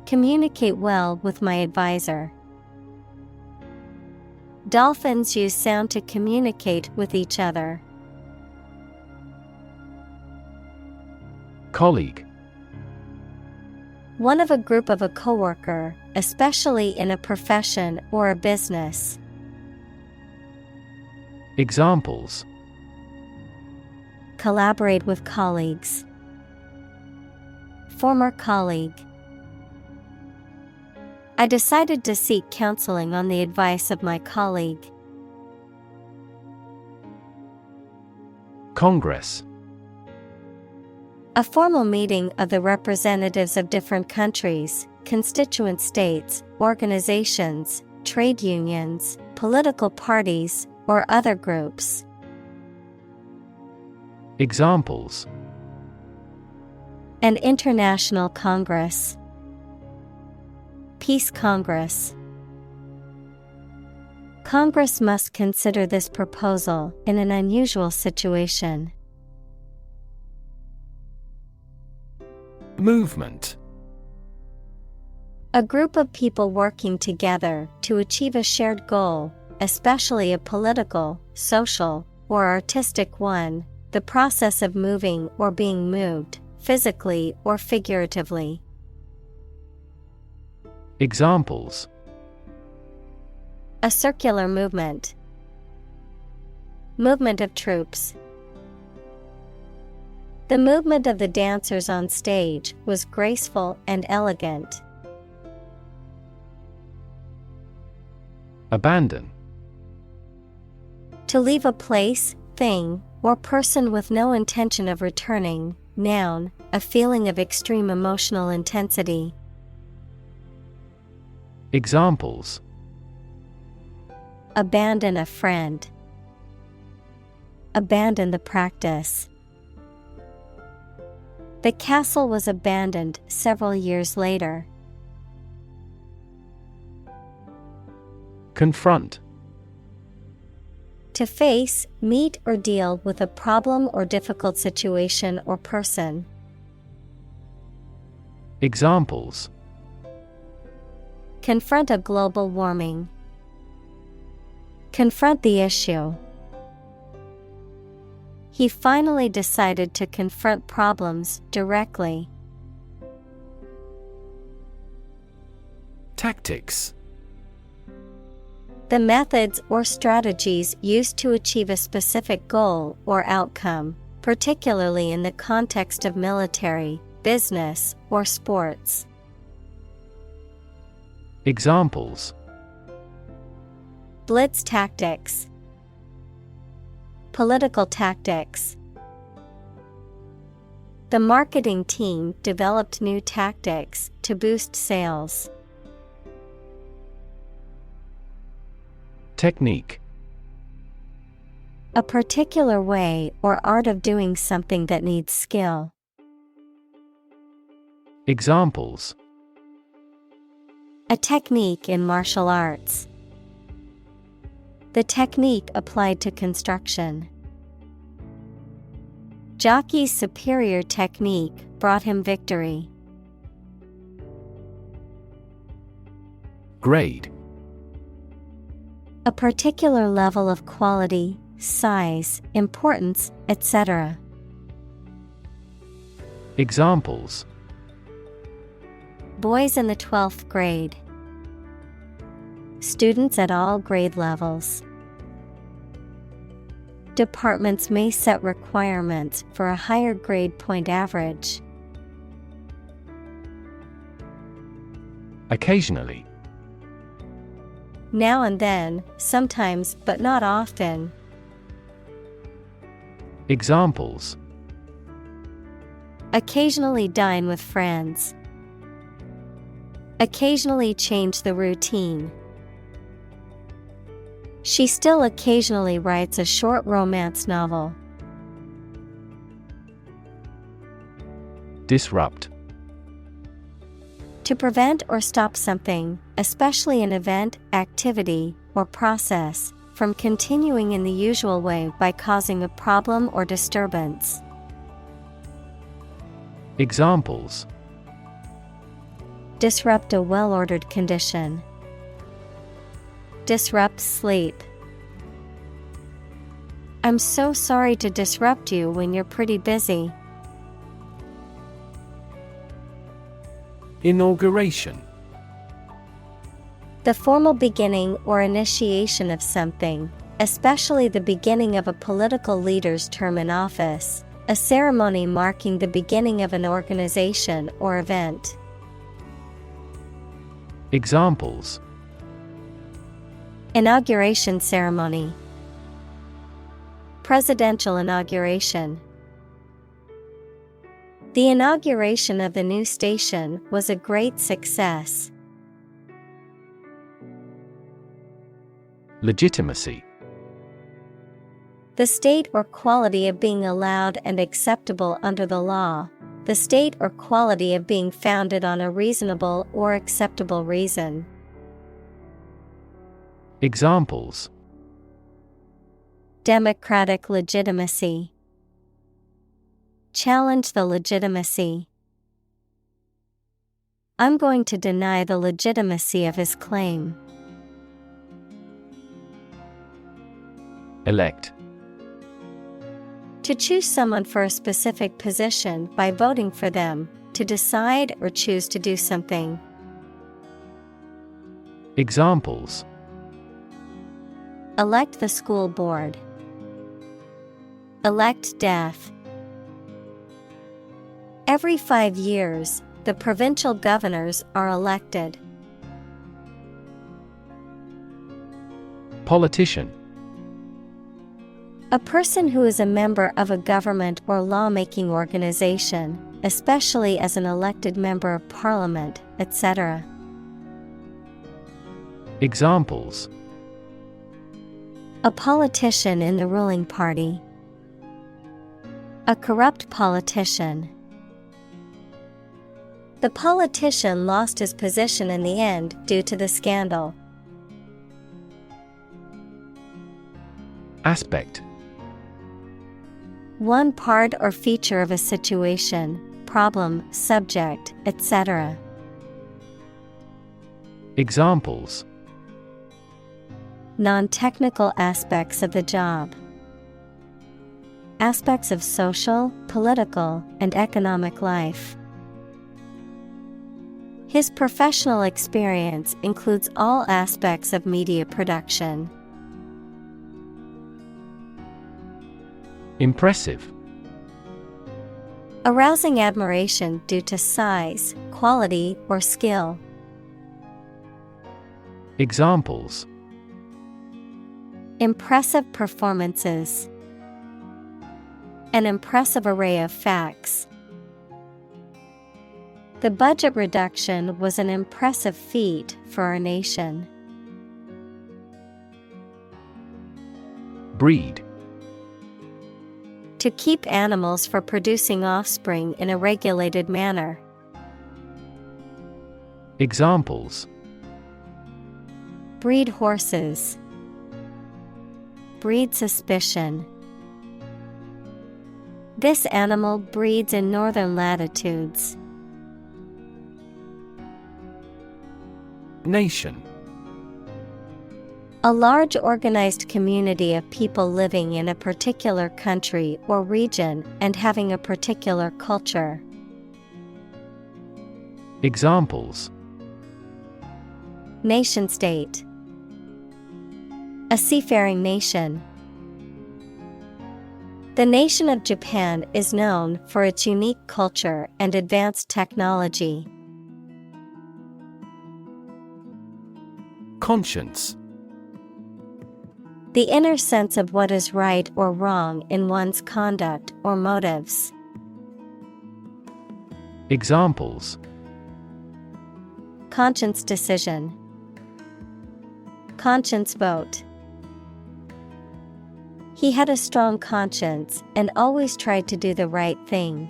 Speaker 1: Communicate well with my advisor. Dolphins use sound to communicate with each other.
Speaker 2: Colleague.
Speaker 1: One of a group of a coworker, especially in a profession or a business.
Speaker 2: Examples.
Speaker 1: Collaborate with colleagues. Former colleague. I decided to seek counseling on the advice of my colleague.
Speaker 2: Congress.
Speaker 1: A formal meeting of the representatives of different countries, constituent states, organizations, trade unions, political parties, or other groups.
Speaker 2: Examples.
Speaker 1: An international congress. Peace Congress. Congress must consider this proposal in an unusual situation.
Speaker 2: Movement.
Speaker 1: A group of people working together to achieve a shared goal, especially a political, social, or artistic one, the process of moving or being moved, physically or figuratively.
Speaker 2: Examples:
Speaker 1: A circular movement. Movement of troops. The movement of the dancers on stage was graceful and elegant.
Speaker 2: Abandon.
Speaker 1: To leave a place, thing, or person with no intention of returning. Noun, a feeling of extreme emotional intensity.
Speaker 2: Examples:
Speaker 1: Abandon a friend. Abandon the practice. The castle was abandoned several years later.
Speaker 2: Confront.
Speaker 1: To face, meet, or deal with a problem or difficult situation or person.
Speaker 2: Examples:
Speaker 1: Confront a global warming. Confront the issue. He finally decided to confront problems directly.
Speaker 2: Tactics.
Speaker 1: The methods or strategies used to achieve a specific goal or outcome, particularly in the context of military, business, or sports.
Speaker 2: Examples:
Speaker 1: Blitz tactics. Political tactics. The marketing team developed new tactics to boost sales.
Speaker 2: Technique.
Speaker 1: A particular way or art of doing something that needs skill.
Speaker 2: Examples:
Speaker 1: A technique in martial arts. The technique applied to construction. Jockey's superior technique brought him victory.
Speaker 2: Grade.
Speaker 1: A particular level of quality, size, importance, etc.
Speaker 2: Examples:
Speaker 1: Boys in the 12th grade. Students at all grade levels. Departments may set requirements for a higher grade point average.
Speaker 2: Occasionally.
Speaker 1: Now and then, sometimes but not often.
Speaker 2: Examples:
Speaker 1: Occasionally dine with friends. Occasionally change the routine. She still occasionally writes a short romance novel.
Speaker 2: Disrupt.
Speaker 1: To prevent or stop something, especially an event, activity, or process, from continuing in the usual way by causing a problem or disturbance.
Speaker 2: Examples:
Speaker 1: Disrupt a well-ordered condition. Disrupt sleep. I'm so sorry to disrupt you when you're pretty busy.
Speaker 2: Inauguration.
Speaker 1: The formal beginning or initiation of something, especially the beginning of a political leader's term in office, a ceremony marking the beginning of an organization or event.
Speaker 2: Examples:
Speaker 1: Inauguration ceremony. Presidential inauguration. The inauguration of the new station was a great success.
Speaker 2: Legitimacy.
Speaker 1: The state or quality of being allowed and acceptable under the law. The state or quality of being founded on a reasonable or acceptable reason.
Speaker 2: Examples:
Speaker 1: Democratic legitimacy. Challenge the legitimacy. I'm going to deny the legitimacy of his claim.
Speaker 2: Elect.
Speaker 1: To choose someone for a specific position by voting for them, to decide or choose to do something.
Speaker 2: Examples:
Speaker 1: Elect the school board. Elect death. Every 5 years, the provincial governors are elected.
Speaker 2: Politician.
Speaker 1: A person who is a member of a government or lawmaking organization, especially as an elected member of parliament, etc.
Speaker 2: Examples:
Speaker 1: A politician in the ruling party. A corrupt politician. The politician lost his position in the end due to the scandal.
Speaker 2: Aspect.
Speaker 1: One part or feature of a situation, problem, subject, etc.
Speaker 2: Examples:
Speaker 1: Non-technical aspects of the job. Aspects of social, political, and economic life. His professional experience includes all aspects of media production.
Speaker 2: Impressive.
Speaker 1: Arousing admiration due to size, quality, or skill.
Speaker 2: Examples:
Speaker 1: Impressive performances. An impressive array of facts. The budget reduction was an impressive feat for our nation.
Speaker 2: Breed.
Speaker 1: To keep animals for producing offspring in a regulated manner.
Speaker 2: Examples:
Speaker 1: Breed horses. Breed suspicion. This animal breeds in northern latitudes.
Speaker 2: Nation.
Speaker 1: A large organized community of people living in a particular country or region and having a particular culture.
Speaker 2: Examples:
Speaker 1: Nation state. A seafaring nation. The nation of Japan is known for its unique culture and advanced technology.
Speaker 2: Conscience.
Speaker 1: The inner sense of what is right or wrong in one's conduct or motives.
Speaker 2: Examples:
Speaker 1: Conscience decision. Conscience vote. He had a strong conscience and always tried to do the right thing.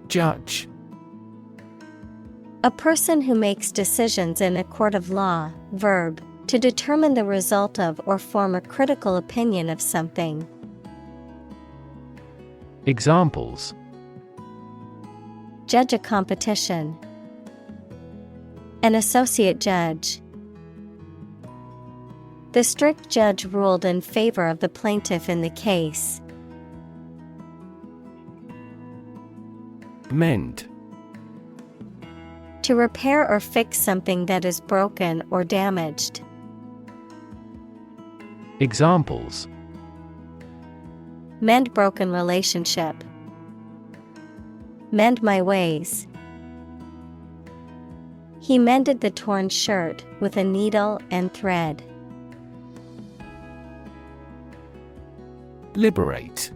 Speaker 2: Judge.
Speaker 1: A person who makes decisions in a court of law. Verb, to determine the result of or form a critical opinion of something.
Speaker 2: Examples:
Speaker 1: Judge a competition. An associate judge. The strict judge ruled in favor of the plaintiff in the case.
Speaker 2: Mend.
Speaker 1: To repair or fix something that is broken or damaged.
Speaker 2: Examples:
Speaker 1: Mend broken relationship. Mend my ways. He mended the torn shirt with a needle and thread.
Speaker 2: Liberate.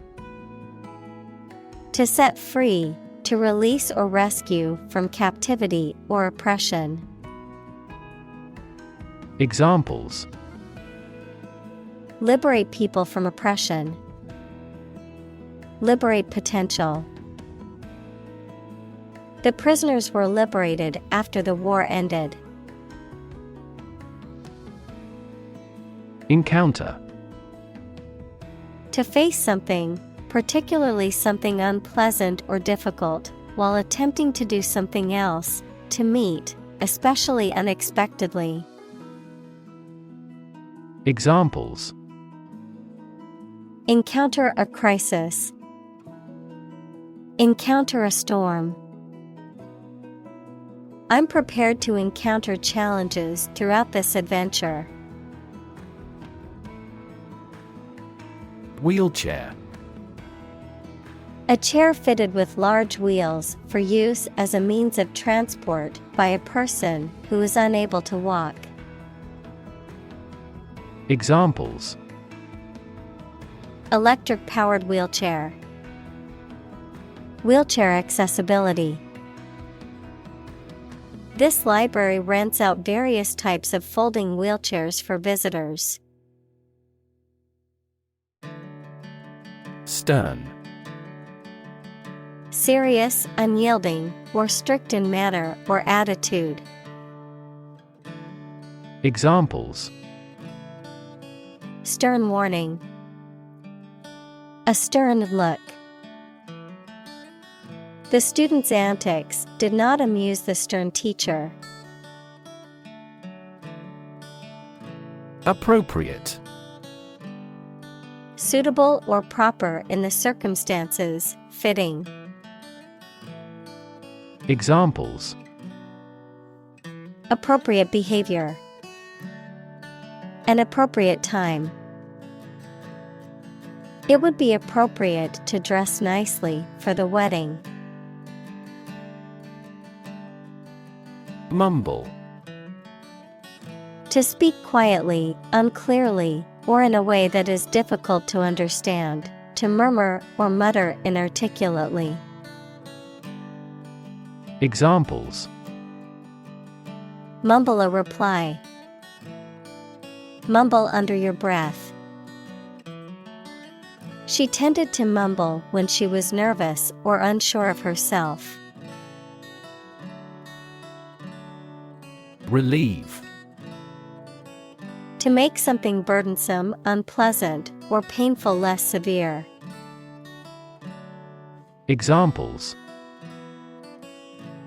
Speaker 1: To set free, to release or rescue from captivity or oppression.
Speaker 2: Examples:
Speaker 1: Liberate people from oppression. Liberate potential. The prisoners were liberated after the war ended.
Speaker 2: Encounter.
Speaker 1: To face something, particularly something unpleasant or difficult, while attempting to do something else, to meet, especially unexpectedly.
Speaker 2: Examples:
Speaker 1: Encounter a crisis. Encounter a storm. I'm prepared to encounter challenges throughout this adventure.
Speaker 2: Wheelchair.
Speaker 1: A chair fitted with large wheels for use as a means of transport by a person who is unable to walk.
Speaker 2: Examples:
Speaker 1: Electric-powered wheelchair. Wheelchair accessibility. This library rents out various types of folding wheelchairs for visitors.
Speaker 2: Stern.
Speaker 1: Serious, unyielding, or strict in manner or attitude.
Speaker 2: Examples:
Speaker 1: Stern warning. A stern look. The student's antics did not amuse the stern teacher.
Speaker 2: Appropriate.
Speaker 1: Suitable or proper in the circumstances, fitting.
Speaker 2: Examples:
Speaker 1: Appropriate behavior. An appropriate time. It would be appropriate to dress nicely for the wedding.
Speaker 2: Mumble.
Speaker 1: To speak quietly, unclearly, or in a way that is difficult to understand. To murmur or mutter inarticulately.
Speaker 2: Examples:
Speaker 1: Mumble a reply. Mumble under your breath. She tended to mumble when she was nervous or unsure of herself.
Speaker 2: Relieve.
Speaker 1: To make something burdensome, unpleasant, or painful less severe.
Speaker 2: Examples: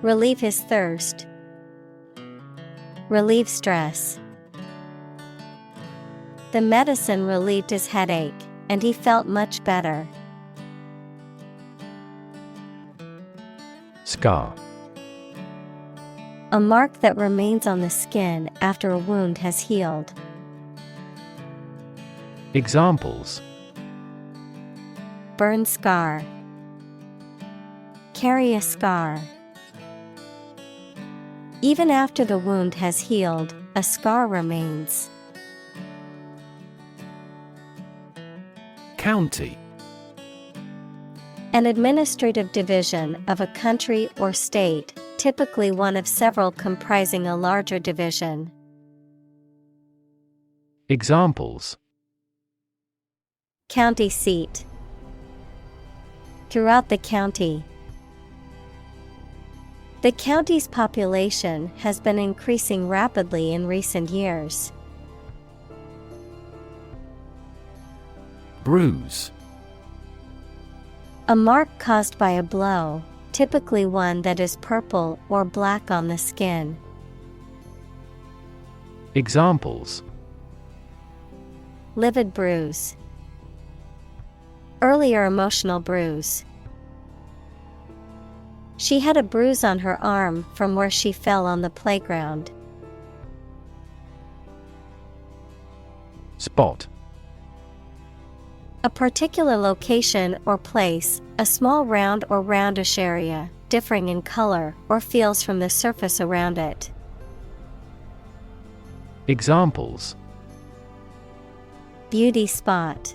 Speaker 1: Relieve his thirst. Relieve stress. The medicine relieved his headache, and he felt much better.
Speaker 2: Scar.
Speaker 1: A mark that remains on the skin after a wound has healed.
Speaker 2: Examples:
Speaker 1: Burn scar. Carry a scar. Even after the wound has healed, a scar remains.
Speaker 2: County.
Speaker 1: An administrative division of a country or state, typically one of several comprising a larger division.
Speaker 2: Examples:
Speaker 1: County seat. Throughout the county. The county's population has been increasing rapidly in recent years.
Speaker 2: Bruise.
Speaker 1: A mark caused by a blow, typically one that is purple or black on the skin.
Speaker 2: Examples:
Speaker 1: Livid bruise. Earlier emotional bruise. She had a bruise on her arm from where she fell on the playground.
Speaker 2: Spot.
Speaker 1: A particular location or place, a small round or roundish area, differing in color or feels from the surface around it.
Speaker 2: Examples:
Speaker 1: Beauty spot.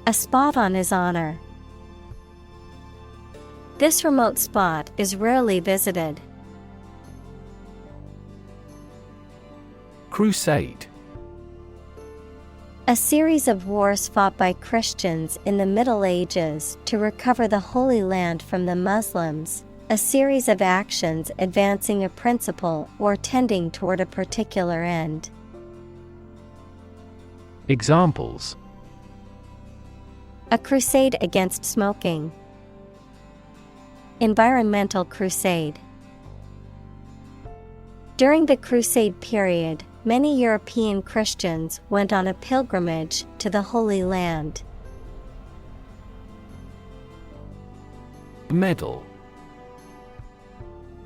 Speaker 1: A spot on his honor. This remote spot is rarely visited.
Speaker 2: Crusade.
Speaker 1: A series of wars fought by Christians in the Middle Ages to recover the Holy Land from the Muslims, a series of actions advancing a principle or tending toward a particular end.
Speaker 2: Examples:
Speaker 1: A crusade against smoking. Environmental crusade. During the Crusade period, many European Christians went on a pilgrimage to the Holy Land.
Speaker 2: Medal.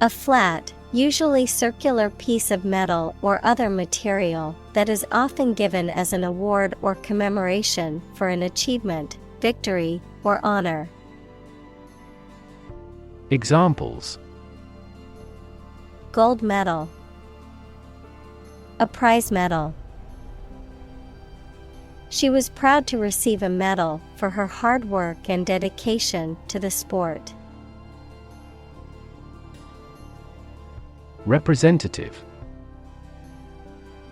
Speaker 1: A flat, usually circular piece of metal or other material that is often given as an award or commemoration for an achievement, victory, or honor.
Speaker 2: Examples:
Speaker 1: Gold medal. A prize medal. She was proud to receive a medal for her hard work and dedication to the sport.
Speaker 2: Representative.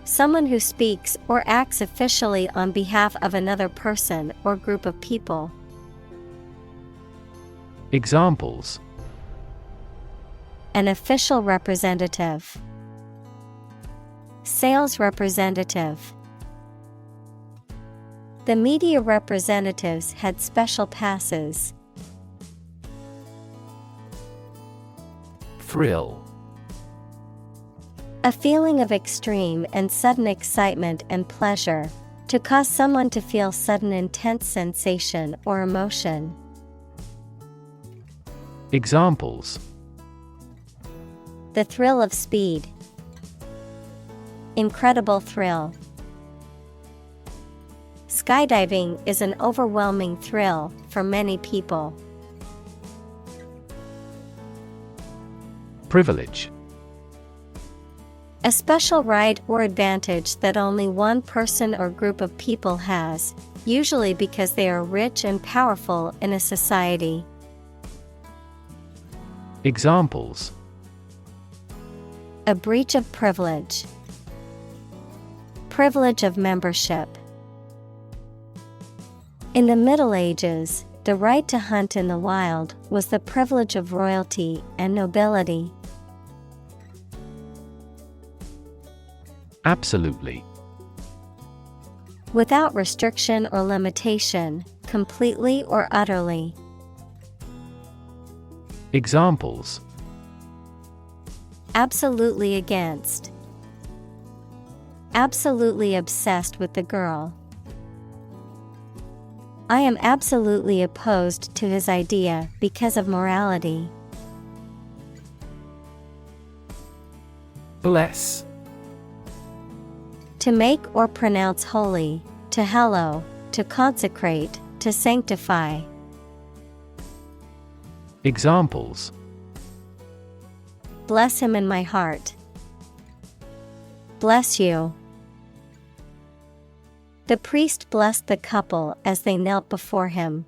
Speaker 1: Someone who speaks or acts officially on behalf of another person or group of people.
Speaker 2: Examples:
Speaker 1: An official representative. Sales representative. The media representatives had special passes.
Speaker 2: Thrill.
Speaker 1: A feeling of extreme and sudden excitement and pleasure, to cause someone to feel sudden intense sensation or emotion.
Speaker 2: Examples:
Speaker 1: The thrill of speed. Incredible thrill. Skydiving is an overwhelming thrill for many people.
Speaker 2: Privilege.
Speaker 1: A special right or advantage that only one person or group of people has, usually because they are rich and powerful in a society.
Speaker 2: Examples:
Speaker 1: A breach of privilege. Privilege of membership. In the Middle Ages, the right to hunt in the wild was the privilege of royalty and nobility.
Speaker 2: Absolutely.
Speaker 1: Without restriction or limitation, completely or utterly.
Speaker 2: Examples:
Speaker 1: Absolutely against. Absolutely obsessed with the girl. I am absolutely opposed to his idea because of morality.
Speaker 2: Bless.
Speaker 1: To make or pronounce holy, to hallow, to consecrate, to sanctify.
Speaker 2: Examples:
Speaker 1: Bless him in my heart. Bless you. The priest blessed the couple as they knelt before him.